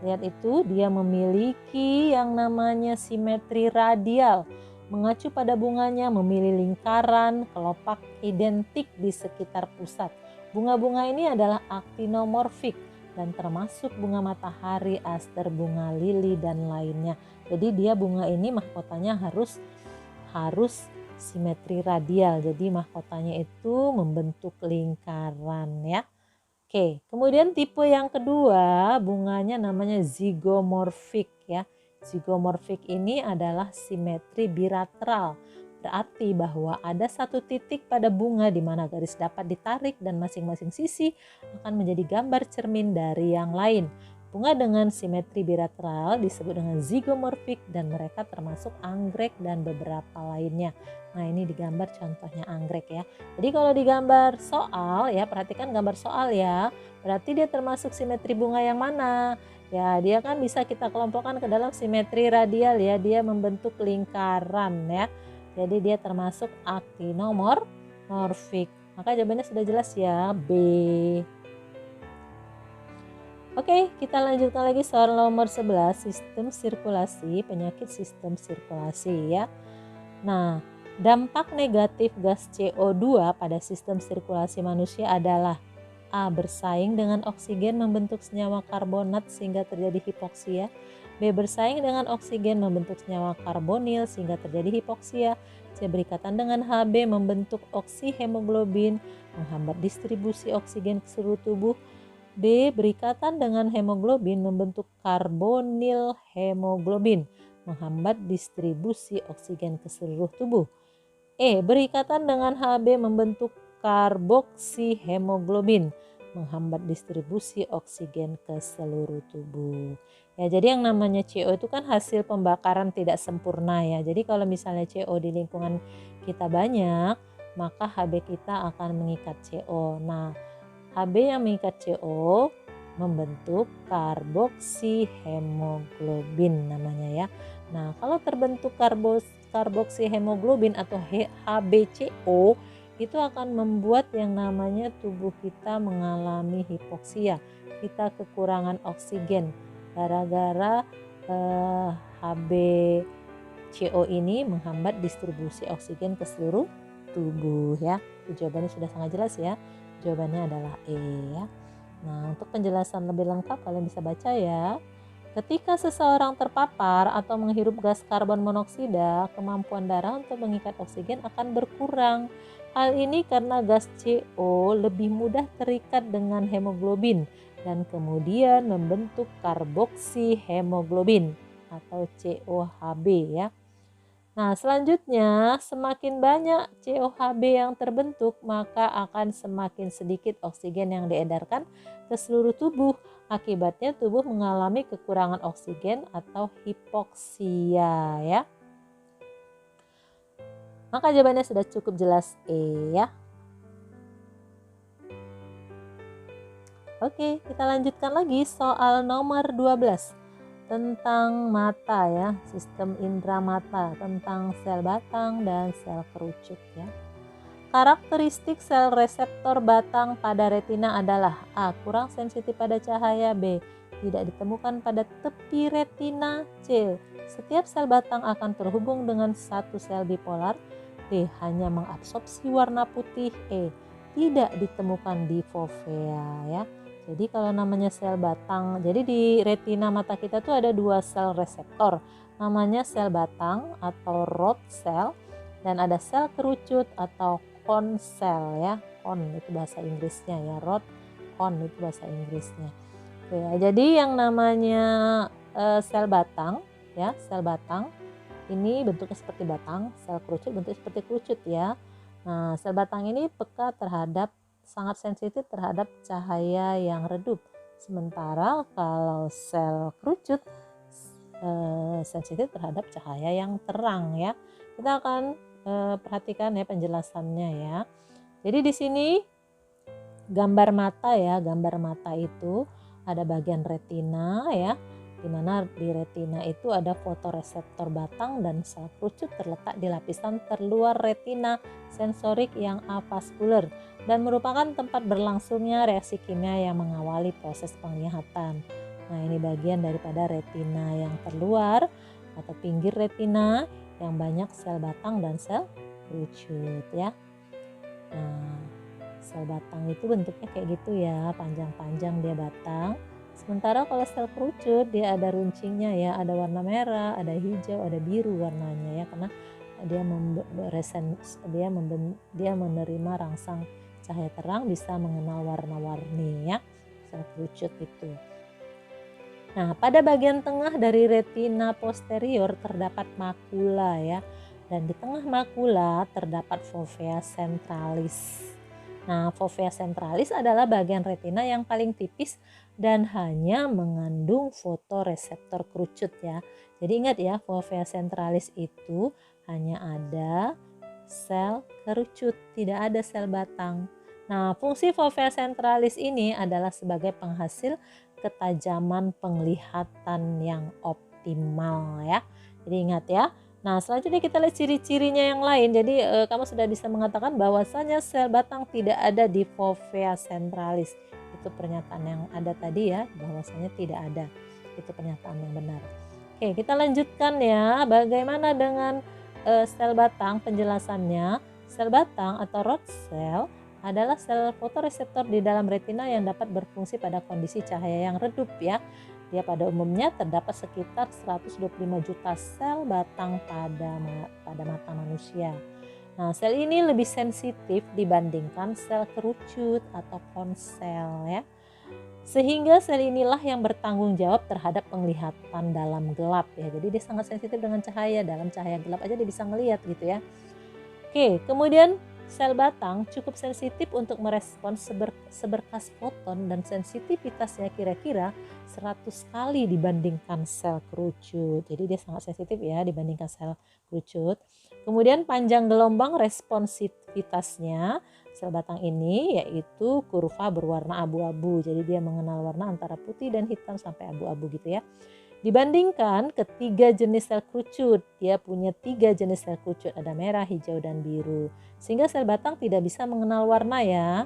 Lihat itu, dia memiliki yang namanya simetri radial. Mengacu pada bunganya memilih lingkaran kelopak identik di sekitar pusat. Bunga-bunga ini adalah actinomorfik dan termasuk bunga matahari, aster, bunga lili dan lainnya. Jadi dia bunga ini mahkotanya harus simetri radial. Jadi mahkotanya itu membentuk lingkaran ya. Oke, kemudian tipe yang kedua bunganya namanya zigomorfik ya. Zigomorfik ini adalah simetri bilateral. Berarti bahwa ada satu titik pada bunga di mana garis dapat ditarik dan masing-masing sisi akan menjadi gambar cermin dari yang lain. Bunga dengan simetri bilateral disebut dengan zigomorfik dan mereka termasuk anggrek dan beberapa lainnya. Nah, ini digambar contohnya anggrek ya. Jadi kalau digambar soal ya, perhatikan gambar soal ya. Berarti dia termasuk simetri bunga yang mana? Ya, dia kan bisa kita kelompokkan ke dalam simetri radial ya. Dia membentuk lingkaran ya. Jadi dia termasuk actinomorfik. Maka jawabannya sudah jelas ya, B. Oke, kita lanjutkan lagi soal nomor 11, sistem sirkulasi, penyakit sistem sirkulasi ya. Nah, dampak negatif gas CO2 pada sistem sirkulasi manusia adalah A. Bersaing dengan oksigen membentuk senyawa karbonat sehingga terjadi hipoksia. B. Bersaing dengan oksigen membentuk senyawa karbonil sehingga terjadi hipoksia. C. Berikatan dengan Hb membentuk oksihemoglobin menghambat distribusi oksigen ke seluruh tubuh. D. Berikatan dengan hemoglobin membentuk karbonil hemoglobin menghambat distribusi oksigen ke seluruh tubuh. E. Berikatan dengan Hb membentuk karboksihemoglobin menghambat distribusi oksigen ke seluruh tubuh. Ya, jadi yang namanya CO itu kan hasil pembakaran tidak sempurna ya. Jadi kalau misalnya CO di lingkungan kita banyak, maka Hb kita akan mengikat CO. Nah, Hb yang mengikat CO membentuk karboksihemoglobin namanya ya. Nah, kalau terbentuk karboksihemoglobin atau HbCO itu akan membuat yang namanya tubuh kita mengalami hipoksia. Kita kekurangan oksigen gara-gara HbCO ini menghambat distribusi oksigen ke seluruh tubuh ya. Jawabannya sudah sangat jelas ya. Jawabannya adalah E ya. Nah, untuk penjelasan lebih lengkap kalian bisa baca ya. Ketika seseorang terpapar atau menghirup gas karbon monoksida, kemampuan darah untuk mengikat oksigen akan berkurang. Hal ini karena gas CO lebih mudah terikat dengan hemoglobin dan kemudian membentuk karboksihemoglobin atau COHB ya. Nah, selanjutnya semakin banyak COHB yang terbentuk, maka akan semakin sedikit oksigen yang diedarkan ke seluruh tubuh. Akibatnya tubuh mengalami kekurangan oksigen atau hipoksia ya. Maka jawabannya sudah cukup jelas E ya. Oke, kita lanjutkan lagi soal nomor 12. Tentang mata ya, sistem indera mata, tentang sel batang dan sel kerucut ya. Karakteristik sel reseptor batang pada retina adalah A. Kurang sensitif pada cahaya. B. Tidak ditemukan pada tepi retina. C. Setiap sel batang akan terhubung dengan satu sel bipolar. D. Hanya mengabsorpsi warna putih. E. Tidak ditemukan di fovea ya. Jadi kalau namanya sel batang, jadi di retina mata kita tuh ada dua sel reseptor, namanya sel batang atau rod cell dan ada sel kerucut atau cone cell ya. Cone itu bahasa Inggrisnya ya, rod cone itu bahasa Inggrisnya. Oke, jadi yang namanya sel batang ya, sel batang ini bentuknya seperti batang, sel kerucut bentuknya seperti kerucut ya. Nah, sel batang ini peka terhadap sangat sensitif terhadap cahaya yang redup. Sementara kalau sel kerucut sensitif terhadap cahaya yang terang ya. Kita akan perhatikan ya penjelasannya ya. Jadi di sini gambar mata ya, gambar mata itu ada bagian retina ya, di mana di retina itu ada fotoreseptor batang dan sel kerucut terletak di lapisan terluar retina sensorik yang avaskuler dan merupakan tempat berlangsungnya reaksi kimia yang mengawali proses penglihatan. Nah, ini bagian daripada retina yang terluar atau pinggir retina yang banyak sel batang dan sel kerucut ya. Nah, sel batang itu bentuknya kayak gitu ya, panjang-panjang dia batang. Sementara kalau sel kerucut dia ada runcingnya ya, ada warna merah, ada hijau, ada biru warnanya ya, karena dia menerima rangsang cahaya terang, bisa mengenal warna-warni ya, sel kerucut itu. Nah, pada bagian tengah dari retina posterior terdapat makula ya, dan di tengah makula terdapat fovea centralis. Nah, fovea centralis adalah bagian retina yang paling tipis dan hanya mengandung fotoreseptor kerucut ya. Jadi ingat ya, fovea centralis itu hanya ada sel kerucut, tidak ada sel batang. Nah, fungsi fovea centralis ini adalah sebagai penghasil ketajaman penglihatan yang optimal ya. Jadi ingat ya. Nah, selanjutnya kita lihat ciri-cirinya yang lain. Jadi kamu sudah bisa mengatakan bahwasanya sel batang tidak ada di fovea centralis. Itu pernyataan yang ada tadi ya, bahwasanya tidak ada. Itu pernyataan yang benar. Oke, kita lanjutkan ya. Bagaimana dengan sel batang? Penjelasannya, sel batang atau rod cell adalah sel fotoreseptor di dalam retina yang dapat berfungsi pada kondisi cahaya yang redup ya. Dia pada umumnya terdapat sekitar 125 juta sel batang pada mata manusia. Nah, sel ini lebih sensitif dibandingkan sel kerucut atau konsel ya. Sehingga sel inilah yang bertanggung jawab terhadap penglihatan dalam gelap ya. Jadi dia sangat sensitif dengan cahaya, dalam cahaya gelap aja dia bisa ngelihat gitu ya. Oke, kemudian sel batang cukup sensitif untuk merespons seberkas foton dan sensitivitasnya kira-kira 100 kali dibandingkan sel kerucut. Jadi dia sangat sensitif ya dibandingkan sel kerucut. Kemudian panjang gelombang responsivitasnya sel batang ini yaitu kurva berwarna abu-abu. Jadi dia mengenal warna antara putih dan hitam sampai abu-abu gitu ya. Dibandingkan ketiga jenis sel kerucut, dia punya 3 jenis sel kerucut, ada merah, hijau, dan biru. Sehingga sel batang tidak bisa mengenal warna ya.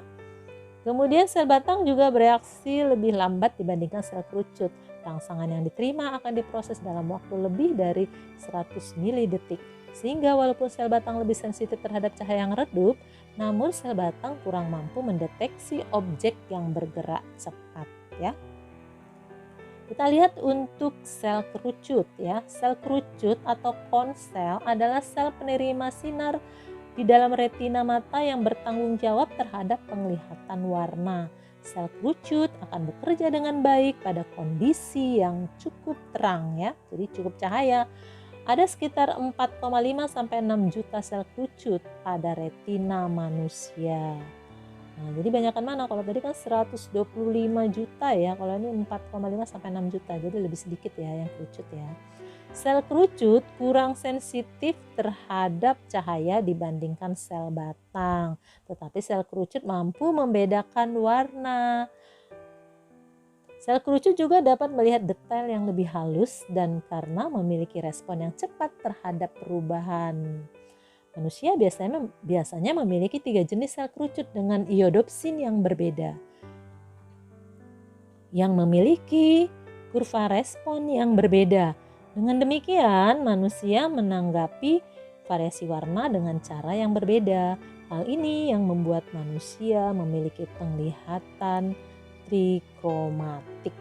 Kemudian sel batang juga bereaksi lebih lambat dibandingkan sel kerucut. Rangsangan yang diterima akan diproses dalam waktu lebih dari 100 milidetik. Sehingga walaupun sel batang lebih sensitif terhadap cahaya yang redup, namun sel batang kurang mampu mendeteksi objek yang bergerak cepat ya. Kita lihat untuk sel kerucut ya. Sel kerucut atau konsel adalah sel penerima sinar di dalam retina mata yang bertanggung jawab terhadap penglihatan warna. Sel kerucut akan bekerja dengan baik pada kondisi yang cukup terang ya. Jadi cukup cahaya. Ada sekitar 4,5 sampai 6 juta sel kerucut pada retina manusia. Nah, jadi banyakkan mana? Kalau tadi kan 125 juta ya, kalau ini 4,5 sampai 6 juta, jadi lebih sedikit ya yang kerucut ya. Sel kerucut kurang sensitif terhadap cahaya dibandingkan sel batang, tetapi sel kerucut mampu membedakan warna. Sel kerucut juga dapat melihat detail yang lebih halus dan karena memiliki respon yang cepat terhadap perubahan. Manusia biasanya memiliki 3 jenis sel kerucut dengan iodopsin yang berbeda, yang memiliki kurva respon yang berbeda. Dengan demikian, manusia menanggapi variasi warna dengan cara yang berbeda. Hal ini yang membuat manusia memiliki penglihatan trikromatik.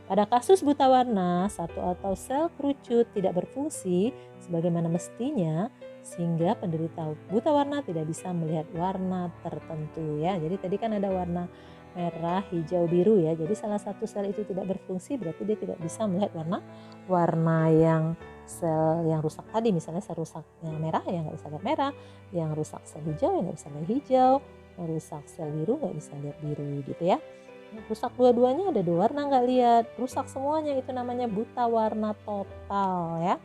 Pada kasus buta warna, satu atau sel kerucut tidak berfungsi sebagaimana mestinya sehingga penderita buta warna tidak bisa melihat warna tertentu ya. Jadi tadi kan ada warna merah, hijau, biru ya. Jadi salah satu sel itu tidak berfungsi berarti dia tidak bisa melihat warna yang sel yang rusak tadi. Misalnya sel rusak yang merah ya nggak bisa lihat merah, yang rusak sel hijau ya nggak bisa lihat hijau, yang rusak sel biru nggak bisa lihat biru gitu ya. Rusak dua-duanya ada 2 warna nggak lihat, rusak semuanya itu namanya buta warna total ya.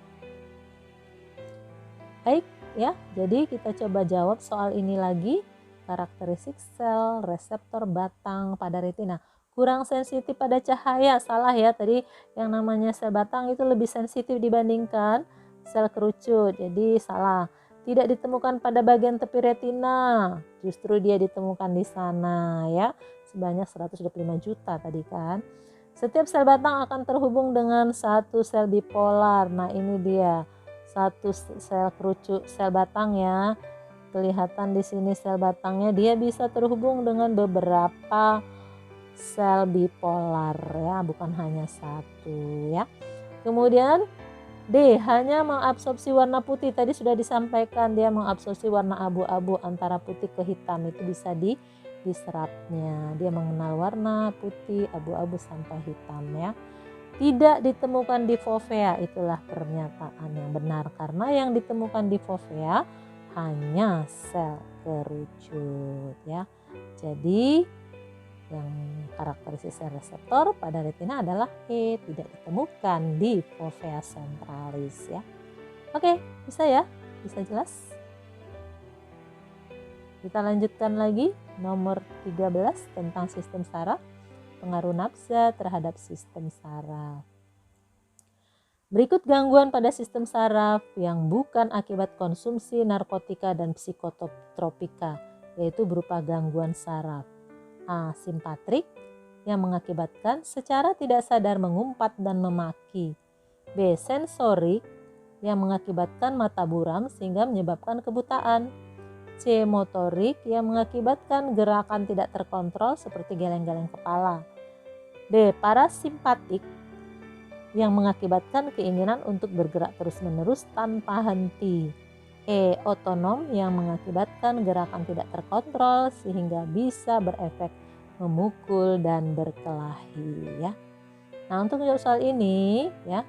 Baik ya, jadi kita coba jawab soal ini lagi. Karakteristik sel reseptor batang pada retina. Kurang sensitif pada cahaya, salah ya, tadi yang namanya sel batang itu lebih sensitif dibandingkan sel kerucut, jadi salah. Tidak ditemukan pada bagian tepi retina, justru dia ditemukan di sana ya, sebanyak 125 juta tadi kan. Setiap sel batang akan terhubung dengan satu sel bipolar. Nah ini dia satu sel kerucut sel batang ya, kelihatan di sini sel batangnya, dia bisa terhubung dengan beberapa sel bipolar ya, bukan hanya satu ya. Kemudian D, hanya mengabsorpsi warna putih. Tadi sudah disampaikan dia mengabsorpsi warna abu-abu antara putih ke hitam, itu bisa diserapnya. Dia mengenal warna putih, abu-abu sampai hitam ya. Tidak ditemukan di fovea, itulah pernyataan yang benar karena yang ditemukan di fovea hanya sel kerucut ya. Jadi yang karakteristik sel reseptor pada retina adalah E, tidak ditemukan di fovea centralis ya. Oke, bisa ya? Bisa jelas? Kita lanjutkan lagi nomor 13 tentang sistem saraf, pengaruh nafza terhadap sistem saraf. Berikut gangguan pada sistem saraf yang bukan akibat konsumsi narkotika dan psikotropika, yaitu berupa gangguan saraf. A. Simpatrik yang mengakibatkan secara tidak sadar mengumpat dan memaki. B. Sensorik yang mengakibatkan mata buram sehingga menyebabkan kebutaan. C. Motorik yang mengakibatkan gerakan tidak terkontrol seperti geleng-geleng kepala. D. Parasimpatik yang mengakibatkan keinginan untuk bergerak terus-menerus tanpa henti. E. Otonom yang mengakibatkan gerakan tidak terkontrol sehingga bisa berefek memukul dan berkelahi ya. Nah, untuk menjawab soal ini ya,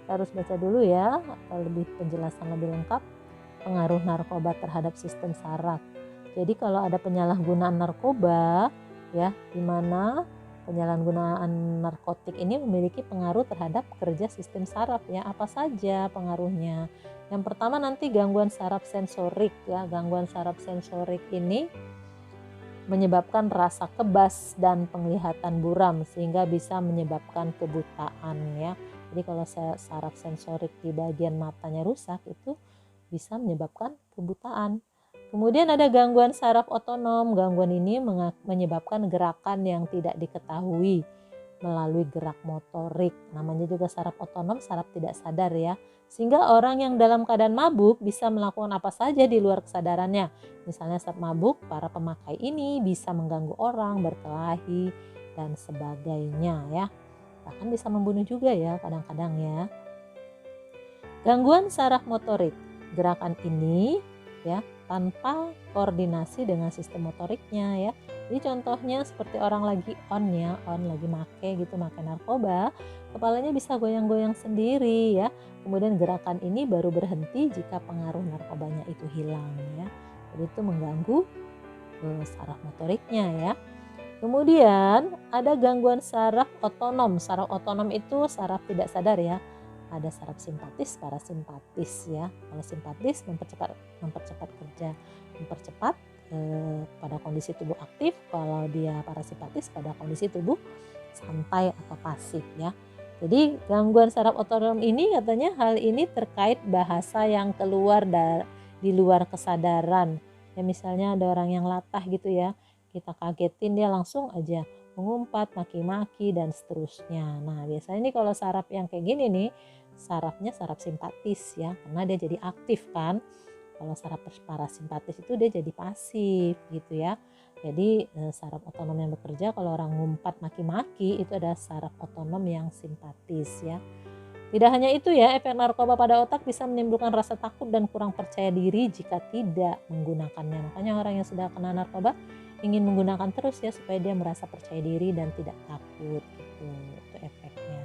kita harus baca dulu ya atau lebih penjelasan lebih lengkap pengaruh narkoba terhadap sistem saraf. Jadi kalau ada penyalahgunaan narkoba ya, di mana penyalahgunaan narkotik ini memiliki pengaruh terhadap kerja sistem saraf ya. Apa saja pengaruhnya? Yang pertama nanti gangguan saraf sensorik ya. Gangguan saraf sensorik ini menyebabkan rasa kebas dan penglihatan buram sehingga bisa menyebabkan kebutaan ya. Jadi kalau saraf sensorik di bagian matanya rusak itu bisa menyebabkan kebutaan. Kemudian ada gangguan saraf otonom. Gangguan ini menyebabkan gerakan yang tidak diketahui melalui gerak motorik. Namanya juga saraf otonom, saraf tidak sadar ya. Sehingga orang yang dalam keadaan mabuk bisa melakukan apa saja di luar kesadarannya. Misalnya saat mabuk, para pemakai ini bisa mengganggu orang, berkelahi, dan sebagainya ya. Bahkan bisa membunuh juga ya kadang-kadang ya. Gangguan saraf motorik. Gerakan ini ya tanpa koordinasi dengan sistem motoriknya ya. Jadi contohnya seperti orang lagi lagi make narkoba, kepalanya bisa goyang-goyang sendiri ya. Kemudian gerakan ini baru berhenti jika pengaruh narkobanya itu hilang ya. Jadi itu mengganggu saraf motoriknya ya. Kemudian ada gangguan saraf otonom. Saraf otonom itu saraf tidak sadar ya. Ada saraf simpatis, parasimpatis ya. Kalau simpatis mempercepat kerja, mempercepat pada kondisi tubuh aktif. Kalau dia parasimpatis pada kondisi tubuh santai atau pasif ya. Jadi gangguan saraf otonom ini katanya hal ini terkait bahasa yang keluar di luar kesadaran. Ya misalnya ada orang yang latah gitu ya, kita kagetin dia langsung aja mengumpat, maki-maki dan seterusnya. Nah biasanya ini kalau saraf yang kayak gini nih, sarafnya saraf simpatis ya, karena dia jadi aktif kan. Kalau saraf parasimpatis itu dia jadi pasif gitu ya. Jadi saraf otonom yang bekerja kalau orang ngumpat maki-maki itu ada saraf otonom yang simpatis ya. Tidak hanya itu ya, efek narkoba pada otak bisa menimbulkan rasa takut dan kurang percaya diri jika tidak menggunakannya. Makanya orang yang sudah kena narkoba ingin menggunakan terus ya supaya dia merasa percaya diri dan tidak takut gitu. Itu efeknya.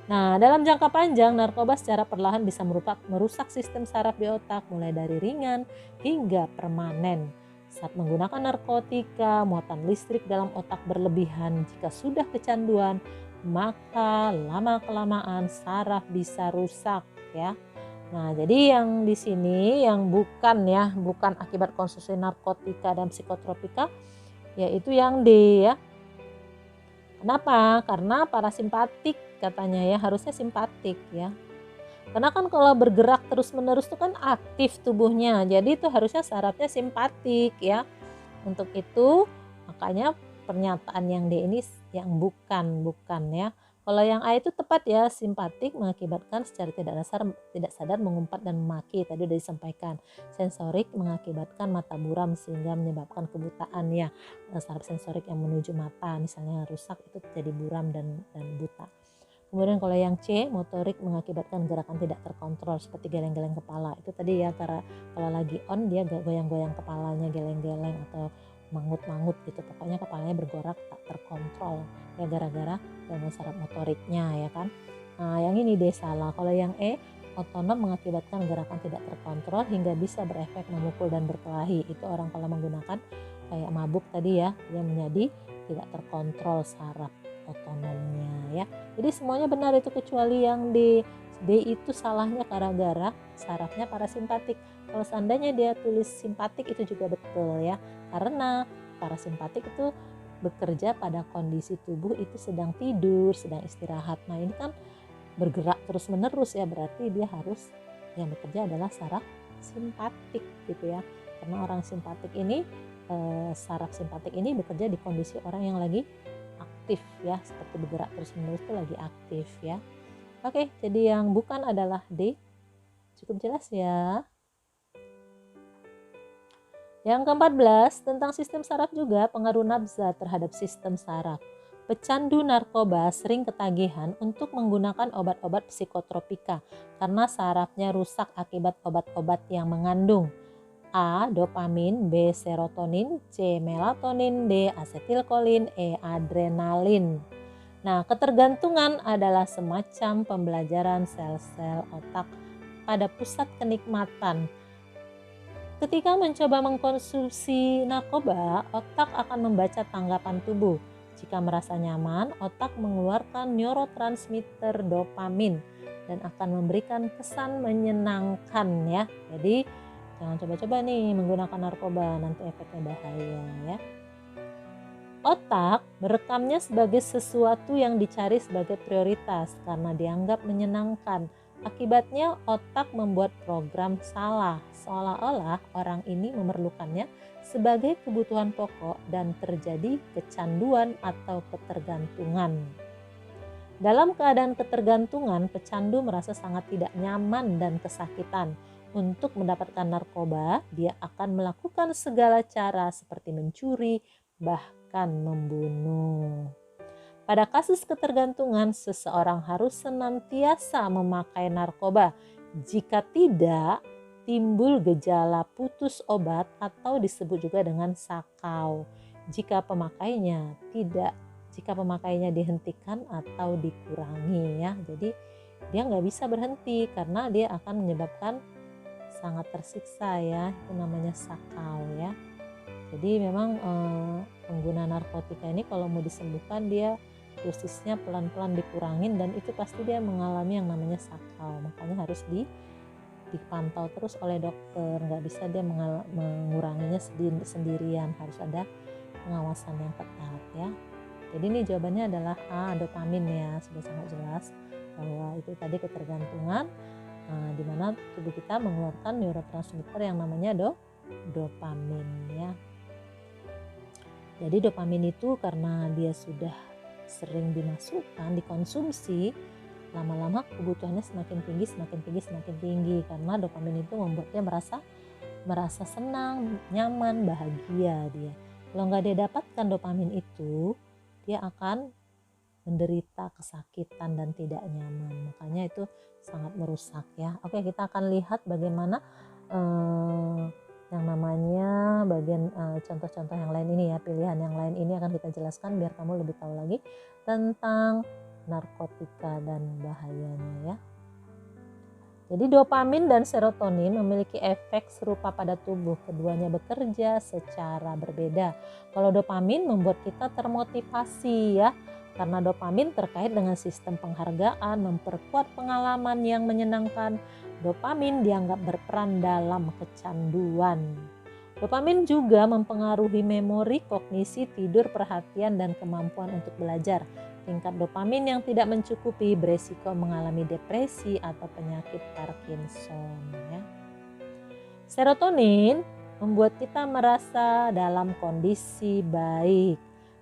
Nah, dalam jangka panjang, narkoba secara perlahan bisa merusak sistem saraf di otak mulai dari ringan hingga permanen. Saat menggunakan narkotika, muatan listrik dalam otak berlebihan. Jika sudah kecanduan, maka lama-kelamaan saraf bisa rusak ya. Nah, jadi yang di sini yang bukan akibat konsumsi narkotika dan psikotropika, yaitu yang D ya. Kenapa? Karena parasimpatik katanya ya, harusnya simpatik ya. Karena kan kalau bergerak terus-menerus itu kan aktif tubuhnya. Jadi itu harusnya sarafnya simpatik ya. Untuk itu makanya pernyataan yang D ini yang bukan ya. Kalau yang A itu tepat ya, simpatik mengakibatkan secara tidak sadar mengumpat dan memaki, tadi sudah disampaikan. Sensorik mengakibatkan mata buram sehingga menyebabkan kebutaan ya. Saraf sensorik yang menuju mata misalnya rusak itu jadi buram dan buta. Kemudian kalau yang C, motorik mengakibatkan gerakan tidak terkontrol seperti geleng-geleng kepala. Itu tadi ya, kalau lagi on dia goyang-goyang kepalanya, geleng-geleng atau mangut-mangut gitu. Pokoknya kepalanya bergerak tak terkontrol ya gara-gara gangguan saraf motoriknya ya kan. Nah yang ini deh salah. Kalau yang E, Otonom mengakibatkan gerakan tidak terkontrol hingga bisa berefek memukul dan berkelahi. Itu orang kalau menggunakan kayak mabuk tadi ya, dia menjadi tidak terkontrol saraf otonomnya ya. Jadi semuanya benar itu kecuali yang D. D itu salahnya gara-gara sarafnya parasimpatik. Kalau seandainya dia tulis simpatik itu juga betul ya. Karena parasimpatik itu bekerja pada kondisi tubuh itu sedang tidur, sedang istirahat. Nah, ini kan bergerak terus-menerus ya, berarti dia harus yang bekerja adalah saraf simpatik gitu ya. Karena orang simpatik ini saraf simpatik ini bekerja di kondisi orang yang lagi aktif ya, seperti bergerak terus-menerus itu lagi aktif ya. Oke, jadi yang bukan adalah D. Cukup jelas ya. Yang ke-14 tentang sistem saraf juga, pengaruh nafza terhadap sistem saraf. Pecandu narkoba sering ketagihan untuk menggunakan obat-obat psikotropika karena sarafnya rusak akibat obat-obat yang mengandung A. Dopamin, B. Serotonin, C. Melatonin, D. Asetilkolin, E. Adrenalin. Nah, ketergantungan adalah semacam pembelajaran sel-sel otak pada pusat kenikmatan. Ketika mencoba mengkonsumsi narkoba, otak akan membaca tanggapan tubuh. Jika merasa nyaman, otak mengeluarkan neurotransmitter dopamin dan akan memberikan kesan menyenangkan ya. Jadi jangan coba-coba nih menggunakan narkoba, nanti efeknya bahaya ya. Otak merekamnya sebagai sesuatu yang dicari sebagai prioritas karena dianggap menyenangkan. Akibatnya otak membuat program salah, seolah-olah orang ini memerlukannya sebagai kebutuhan pokok dan terjadi kecanduan atau ketergantungan. Dalam keadaan ketergantungan, pecandu merasa sangat tidak nyaman dan kesakitan. Untuk mendapatkan narkoba, dia akan melakukan segala cara seperti mencuri, bahkan membunuh. Pada kasus ketergantungan, seseorang harus senantiasa memakai narkoba. Jika tidak, timbul gejala putus obat atau disebut juga dengan sakau. Jika pemakainya dihentikan atau dikurangi ya. Jadi dia nggak bisa berhenti karena dia akan menyebabkan sangat tersiksa ya. Itu namanya sakau ya. Jadi memang pengguna narkotika ini kalau mau disembuhkan dia dosisnya pelan-pelan dikurangin dan itu pasti dia mengalami yang namanya sakau. Makanya harus dipantau terus oleh dokter, nggak bisa dia menguranginya sendirian, harus ada pengawasan yang ketat ya. Jadi ini jawabannya adalah A, dopamin ya, sudah sangat jelas bahwa itu tadi ketergantungan di mana tubuh kita mengeluarkan neurotransmitter yang namanya dopamin ya. Jadi dopamin itu karena dia sudah sering dikonsumsi, lama-lama kebutuhannya semakin tinggi karena dopamin itu membuat dia merasa senang, nyaman, bahagia dia. Kalau nggak dia dapatkan dopamin itu, dia akan menderita kesakitan dan tidak nyaman. Makanya itu sangat merusak ya. Oke, kita akan lihat bagaimana yang namanya bagian contoh-contoh yang lain ini ya, pilihan yang lain ini akan kita jelaskan biar kamu lebih tahu lagi tentang narkotika dan bahayanya ya. Jadi dopamin dan serotonin memiliki efek serupa pada tubuh, keduanya bekerja secara berbeda. Kalau dopamin membuat kita termotivasi ya, karena dopamin terkait dengan sistem penghargaan, memperkuat pengalaman yang menyenangkan. Dopamin dianggap berperan dalam kecanduan. Dopamin juga mempengaruhi memori, kognisi, tidur, perhatian, dan kemampuan untuk belajar. Tingkat dopamin yang tidak mencukupi beresiko mengalami depresi atau penyakit Parkinson. Ya. Serotonin membuat kita merasa dalam kondisi baik.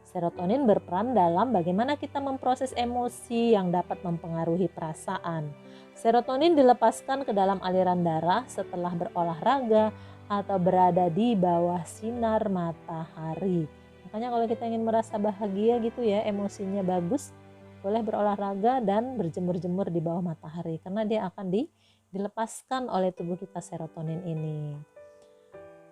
Serotonin berperan dalam bagaimana kita memproses emosi yang dapat mempengaruhi perasaan. Serotonin dilepaskan ke dalam aliran darah setelah berolahraga atau berada di bawah sinar matahari. Makanya kalau kita ingin merasa bahagia gitu ya, emosinya bagus, boleh berolahraga dan berjemur-jemur di bawah matahari karena dia akan dilepaskan oleh tubuh kita serotonin ini.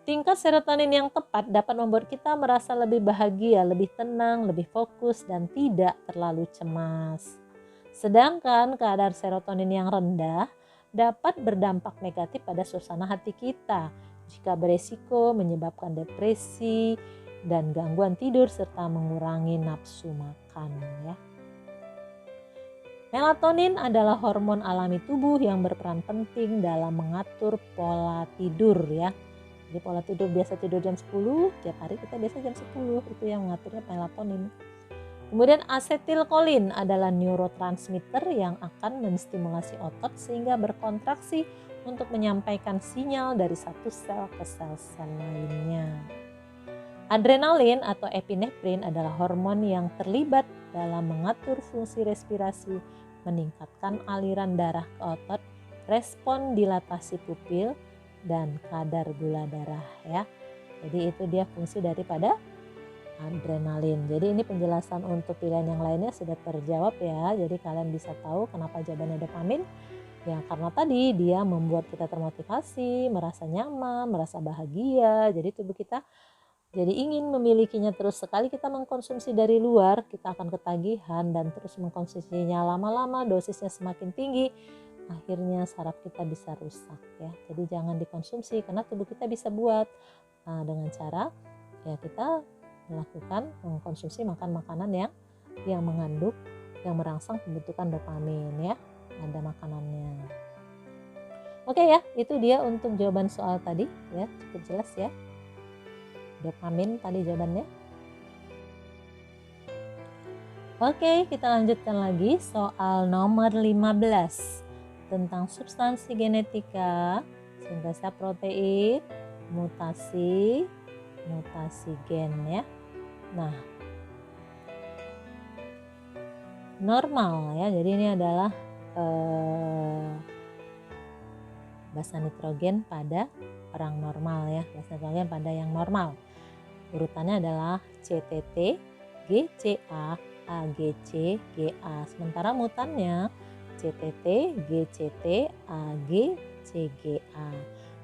Tingkat serotonin yang tepat dapat membuat kita merasa lebih bahagia, lebih tenang, lebih fokus, dan tidak terlalu cemas. Sedangkan kadar serotonin yang rendah dapat berdampak negatif pada suasana hati kita jika beresiko menyebabkan depresi dan gangguan tidur serta mengurangi nafsu makan ya. Melatonin adalah hormon alami tubuh yang berperan penting dalam mengatur pola tidur ya. Jadi pola tidur biasa tidur jam 10, tiap hari kita biasa jam 10, itu yang mengaturnya melatonin. Kemudian asetilkolin adalah neurotransmitter yang akan menstimulasi otot sehingga berkontraksi untuk menyampaikan sinyal dari satu sel ke sel-sel lainnya. Adrenalin atau epinefrin adalah hormon yang terlibat dalam mengatur fungsi respirasi, meningkatkan aliran darah ke otot, respon dilatasi pupil, dan kadar gula darah ya. Jadi itu dia fungsi daripada adrenalin. Jadi ini penjelasan untuk pilihan yang lainnya sudah terjawab ya. Jadi kalian bisa tahu kenapa jawabannya dopamin. Ya karena tadi dia membuat kita termotivasi, merasa nyaman, merasa bahagia. Jadi tubuh kita jadi ingin memilikinya terus. Sekali kita mengkonsumsi dari luar, kita akan ketagihan dan terus mengkonsumsinya lama-lama, dosisnya semakin tinggi. Akhirnya saraf kita bisa rusak ya. Jadi jangan dikonsumsi karena tubuh kita bisa buat dengan cara ya kita melakukan mengkonsumsi makanan yang mengandung yang merangsang pembentukan dopamin ya, ada makanannya. Oke ya, itu dia untuk jawaban soal tadi ya, cukup jelas ya. Dopamin tadi jawabannya. Oke, kita lanjutkan lagi soal nomor 15 tentang substansi genetika, sintesa protein, mutasi gen ya. Nah, normal ya. Jadi ini adalah basa nitrogen pada orang normal ya. Basa nitrogen pada yang normal. Urutannya adalah CTT, GCA, AGC, GA. Sementara mutannya CTT, GCT, AG, CGA.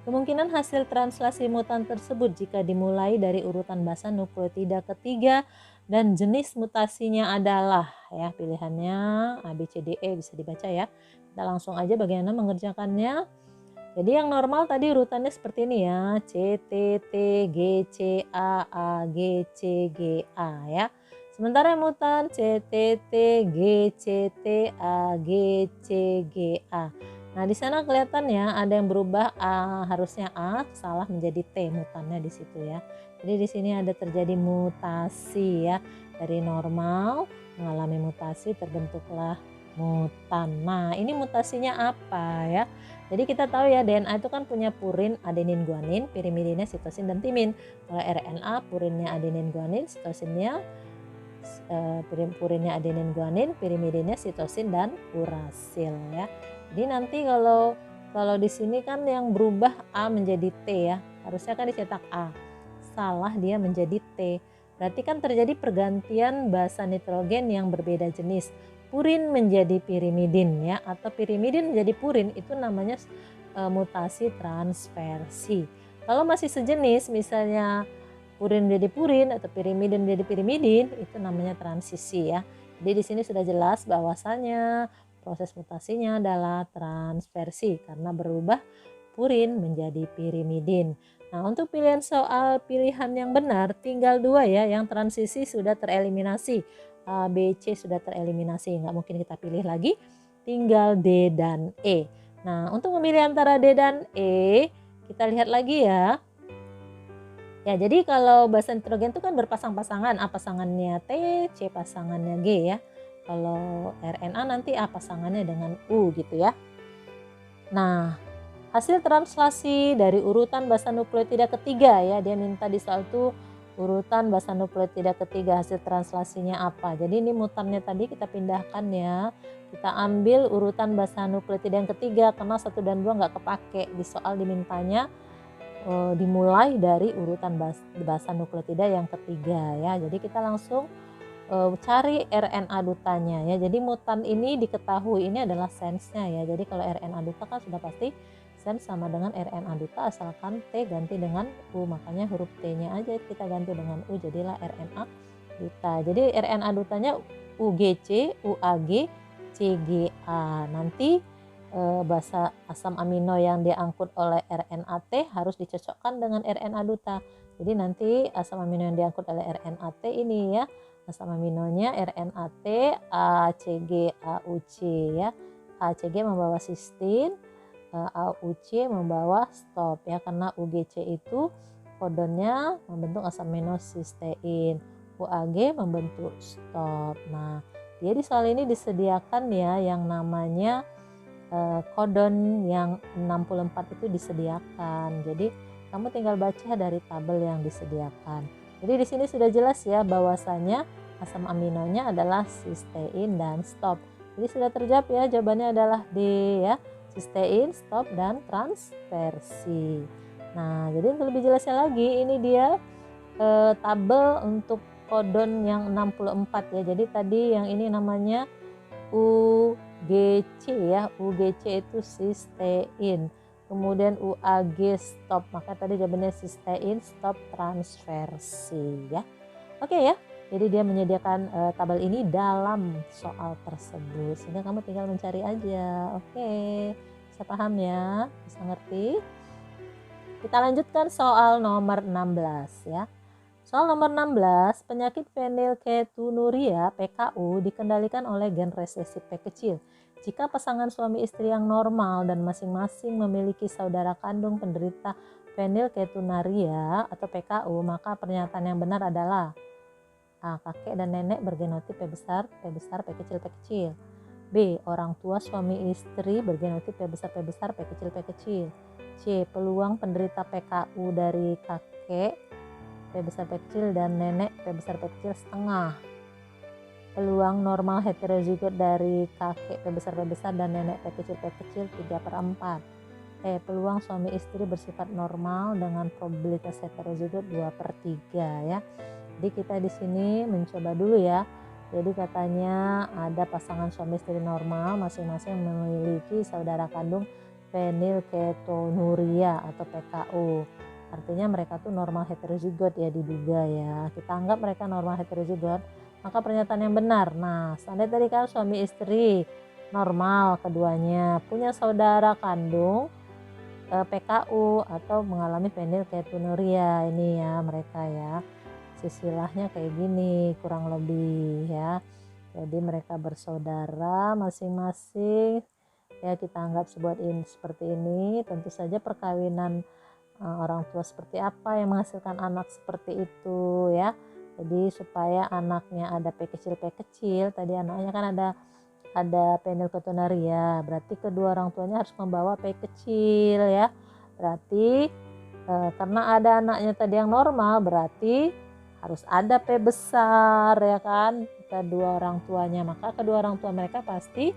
Kemungkinan hasil translasi mutan tersebut jika dimulai dari urutan basa nukleotida ketiga dan jenis mutasinya adalah ya pilihannya A, B, C, D, E bisa dibaca ya. Kita langsung aja bagaimana mengerjakannya. Jadi yang normal tadi urutannya seperti ini ya, C, T, T, G, C, A, G, C, G, A ya. Sementara yang mutan C, T, T, G, C, T, A, G, C, G, A. Nah di sana kelihatan ya ada yang berubah A, harusnya A salah menjadi T mutannya di situ ya. Jadi di sini ada terjadi mutasi ya, dari normal mengalami mutasi terbentuklah mutan. Nah ini mutasinya apa ya? Jadi kita tahu ya DNA itu kan punya purin, adenin, guanin, pirimidinnya sitosin dan timin. Kalau RNA purinnya adenin, guanin, sitosinnya purinnya adenin, guanin, pirimidinnya sitosin dan urasil ya. Jadi nanti kalau di sini kan yang berubah A menjadi T ya, harusnya kan dicetak A, salah dia menjadi T. Berarti kan terjadi pergantian basa nitrogen yang berbeda jenis. Purin menjadi pirimidin ya, atau pirimidin menjadi purin, itu namanya mutasi transversi. Kalau masih sejenis misalnya purin menjadi purin atau pirimidin menjadi pirimidin, itu namanya transisi ya. Jadi di sini sudah jelas bahwasanya proses mutasinya adalah transversi karena berubah purin menjadi pirimidin. Nah untuk pilihan soal pilihan yang benar tinggal 2 ya, yang transisi sudah tereliminasi. A, B, C sudah tereliminasi, nggak mungkin kita pilih lagi, tinggal D dan E. Nah untuk memilih antara D dan E, kita lihat lagi ya. Ya jadi kalau basa nitrogen itu kan berpasang-pasangan, A pasangannya T, C pasangannya G ya. Kalau RNA nanti A pasangannya dengan U gitu ya. Nah hasil translasi dari urutan basa nukleotida ketiga ya, dia minta di soal itu urutan basa nukleotida ketiga hasil translasinya apa. Jadi ini mutannya tadi kita pindahkan ya, kita ambil urutan basa nukleotida yang ketiga karena 1 dan 2 nggak kepake. Di soal dimintanya dimulai dari urutan basa nukleotida yang ketiga ya. Jadi kita langsung cari RNA dutanya ya. Jadi mutan ini diketahui ini adalah sense-nya ya. Jadi kalau RNA duta kan sudah pasti sense sama dengan RNA duta asalkan T ganti dengan U. Makanya huruf T-nya aja kita ganti dengan U, jadilah RNA duta. Jadi RNA dutanya UGC, UAG, CGA. Nanti basa asam amino yang diangkut oleh RNA T harus dicocokkan dengan RNA duta. Jadi nanti asam amino yang diangkut oleh RNA T ini ya, asam aminonya RNA T ACG AUC ya. ACG membawa cysteine, AUC membawa stop ya, karena UGC itu kodonnya membentuk asam amino cysteine, UAG membentuk stop. Nah, jadi soal ini disediakan ya yang namanya kodon yang 64 itu disediakan. Jadi kamu tinggal baca dari tabel yang disediakan. Jadi di sini sudah jelas ya bahwasanya asam aminonya adalah cysteine dan stop. Jadi sudah terjawab ya, jawabannya adalah D ya, cysteine, stop dan transversi. Nah, jadi untuk lebih jelasnya lagi ini dia tabel untuk kodon yang 64 ya. Jadi tadi yang ini namanya UGC ya, UGC itu cysteine, kemudian UAG stop, maka tadi jawabannya cysteine, stop, transversi ya. Oke ya, jadi dia menyediakan tabel ini dalam soal tersebut, sehingga kamu tinggal mencari aja. Oke, bisa paham ya, bisa ngerti. Kita lanjutkan soal nomor 16 ya. Soal nomor 16, penyakit fenilketonuria PKU dikendalikan oleh gen resesif P kecil. Jika pasangan suami istri yang normal dan masing-masing memiliki saudara kandung penderita fenilketonuria atau PKU, maka pernyataan yang benar adalah A. Kakek dan nenek bergenotip P besar, P besar, P kecil, P kecil. B. Orang tua suami istri bergenotip P besar, P besar, P kecil, P kecil. C. Peluang penderita PKU dari kakek P besar P kecil dan nenek P besar P kecil setengah. Peluang normal heterozigot dari kakek P besar dan nenek P kecil 3/4. Peluang suami istri bersifat normal dengan probabilitas heterozigot 2/3 ya. Jadi kita di sini mencoba dulu ya. Jadi katanya ada pasangan suami istri normal masing-masing memiliki saudara kandung fenilketonuria atau PKU. Artinya mereka tuh normal heterozigot ya diduga ya. Kita anggap mereka normal heterozigot, maka pernyataan yang benar. Nah, seandainya tadi kan suami istri normal keduanya punya saudara kandung PKU atau mengalami fenilketonuria ini ya mereka ya. Silsilahnya kayak gini kurang lebih ya. Jadi mereka bersaudara masing-masing ya, kita anggap sebuah seperti ini. Tentu saja perkawinan orang tua seperti apa yang menghasilkan anak seperti itu ya. Jadi supaya anaknya ada P kecil, tadi anaknya kan ada fenilketonuria, berarti kedua orang tuanya harus membawa P kecil ya. Berarti karena ada anaknya tadi yang normal, berarti harus ada P besar ya kan kedua orang tuanya, maka kedua orang tua mereka pasti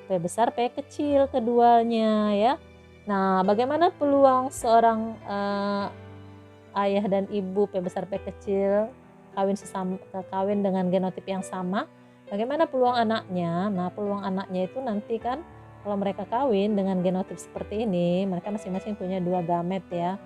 P besar P kecil keduanya ya. Nah, bagaimana peluang seorang ayah dan ibu P besar P kecil kawin dengan genotip yang sama? Bagaimana peluang anaknya? Nah, peluang anaknya itu nanti kan kalau mereka kawin dengan genotip seperti ini, mereka masing-masing punya 2 gamet ya.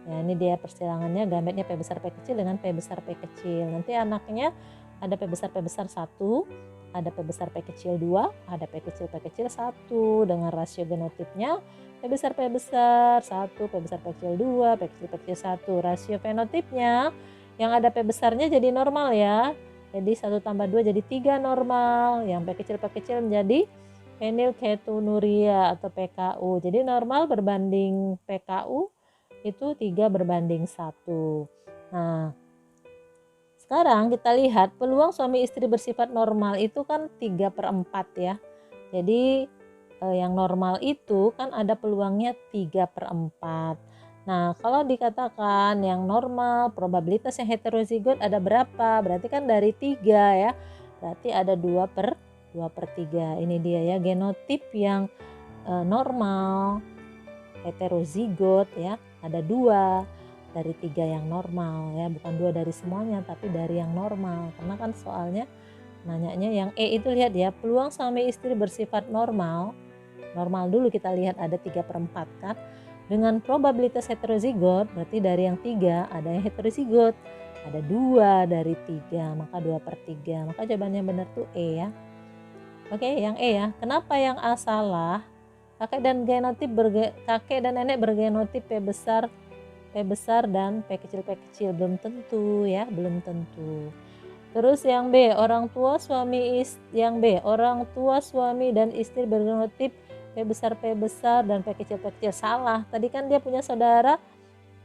Ya, ini dia persilangannya, gametnya P besar P kecil dengan P besar P kecil. Nanti anaknya ada P besar 1, ada P besar P kecil 2, ada P kecil 1 dengan rasio genotipnya P besar 1, P besar P kecil 2, P kecil 1. Rasio fenotipnya yang ada P besarnya jadi normal ya. Jadi 1 tambah 2 jadi 3 normal. Yang P kecil menjadi fenilketonuria atau PKU. Jadi normal berbanding PKU itu 3/1. Nah, sekarang kita lihat peluang suami istri bersifat normal itu kan 3/4 ya. Jadi yang normal itu kan ada peluangnya 3/4. Nah, kalau dikatakan yang normal probabilitas yang heterozigot ada berapa? Berarti kan dari 3 ya. Berarti ada 2/3. Ini dia ya genotip yang normal heterozigot ya. Ada 2 dari 3 yang normal ya, bukan 2 dari semuanya tapi dari yang normal. Karena kan soalnya nanyanya yang E itu, lihat ya, peluang suami istri bersifat normal dulu kita lihat ada 3/4 kan. Dengan probabilitas heterozigot berarti dari yang 3 ada yang heterozigot, ada 2 dari 3 maka 2/3. Maka jawabannya benar tuh E ya. Oke, yang E ya. Kenapa yang A salah? kakek dan nenek bergenotip P besar dan P kecil, belum tentu ya, belum tentu. Terus yang B, orang tua suami dan istri bergenotip P besar dan P kecil. Salah. Tadi kan dia punya saudara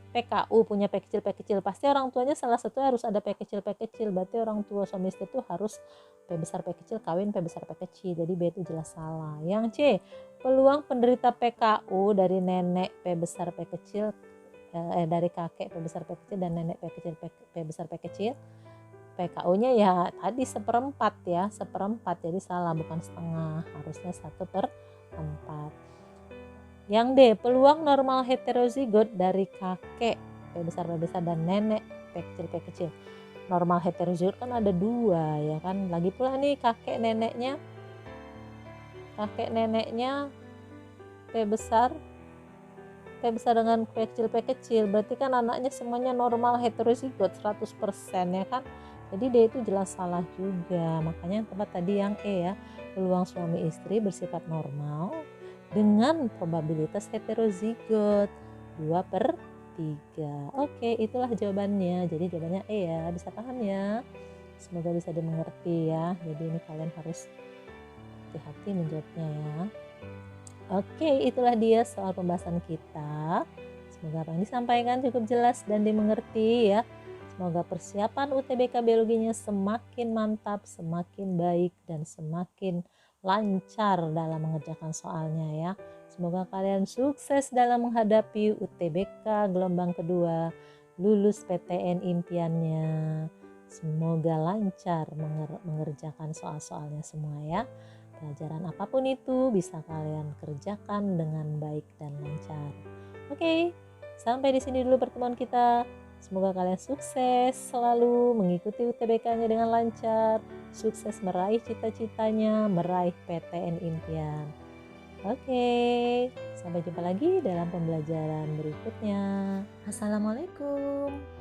PKU, punya P kecil. Pasti orang tuanya salah satu harus ada P kecil. Berarti orang tua suami istri itu harus P besar P kecil kawin P besar P kecil. Jadi B itu jelas salah. Yang C, peluang penderita PKU dari nenek P besar P kecil dari kakek P besar P kecil dan nenek P besar P kecil. PKU-nya ya tadi seperempat ya, jadi salah, bukan setengah, harusnya 1/4. Yang D, peluang normal heterozigot dari kakek P besar dan nenek P kecil. Normal heterozigot kan ada 2 ya kan. Lagi pula nih kakek neneknya P besar dengan P kecil, berarti kan anaknya semuanya normal heterozigot 100% ya kan. Jadi D itu jelas salah juga. Makanya yang tepat tadi yang E ya, peluang suami istri bersifat normal dengan probabilitas heterozigot 2/3. Oke, itulah jawabannya. Jadi jawabannya E ya, bisa paham ya. Semoga bisa dimengerti ya. Jadi ini kalian harus hati-hati menjawabnya ya. Oke, itulah dia soal pembahasan kita. Semoga apa yang disampaikan cukup jelas dan dimengerti ya. Semoga persiapan UTBK biologinya semakin mantap, semakin baik, dan semakin lancar dalam mengerjakan soalnya ya. Semoga kalian sukses dalam menghadapi UTBK gelombang kedua, lulus PTN impiannya. Semoga lancar mengerjakan soal-soalnya semua ya. Pelajaran apapun itu bisa kalian kerjakan dengan baik dan lancar. Oke, sampai di sini dulu pertemuan kita. Semoga kalian sukses selalu mengikuti UTBK-nya dengan lancar, sukses meraih cita-citanya, meraih PTN impian. Oke, sampai jumpa lagi dalam pembelajaran berikutnya. Assalamualaikum.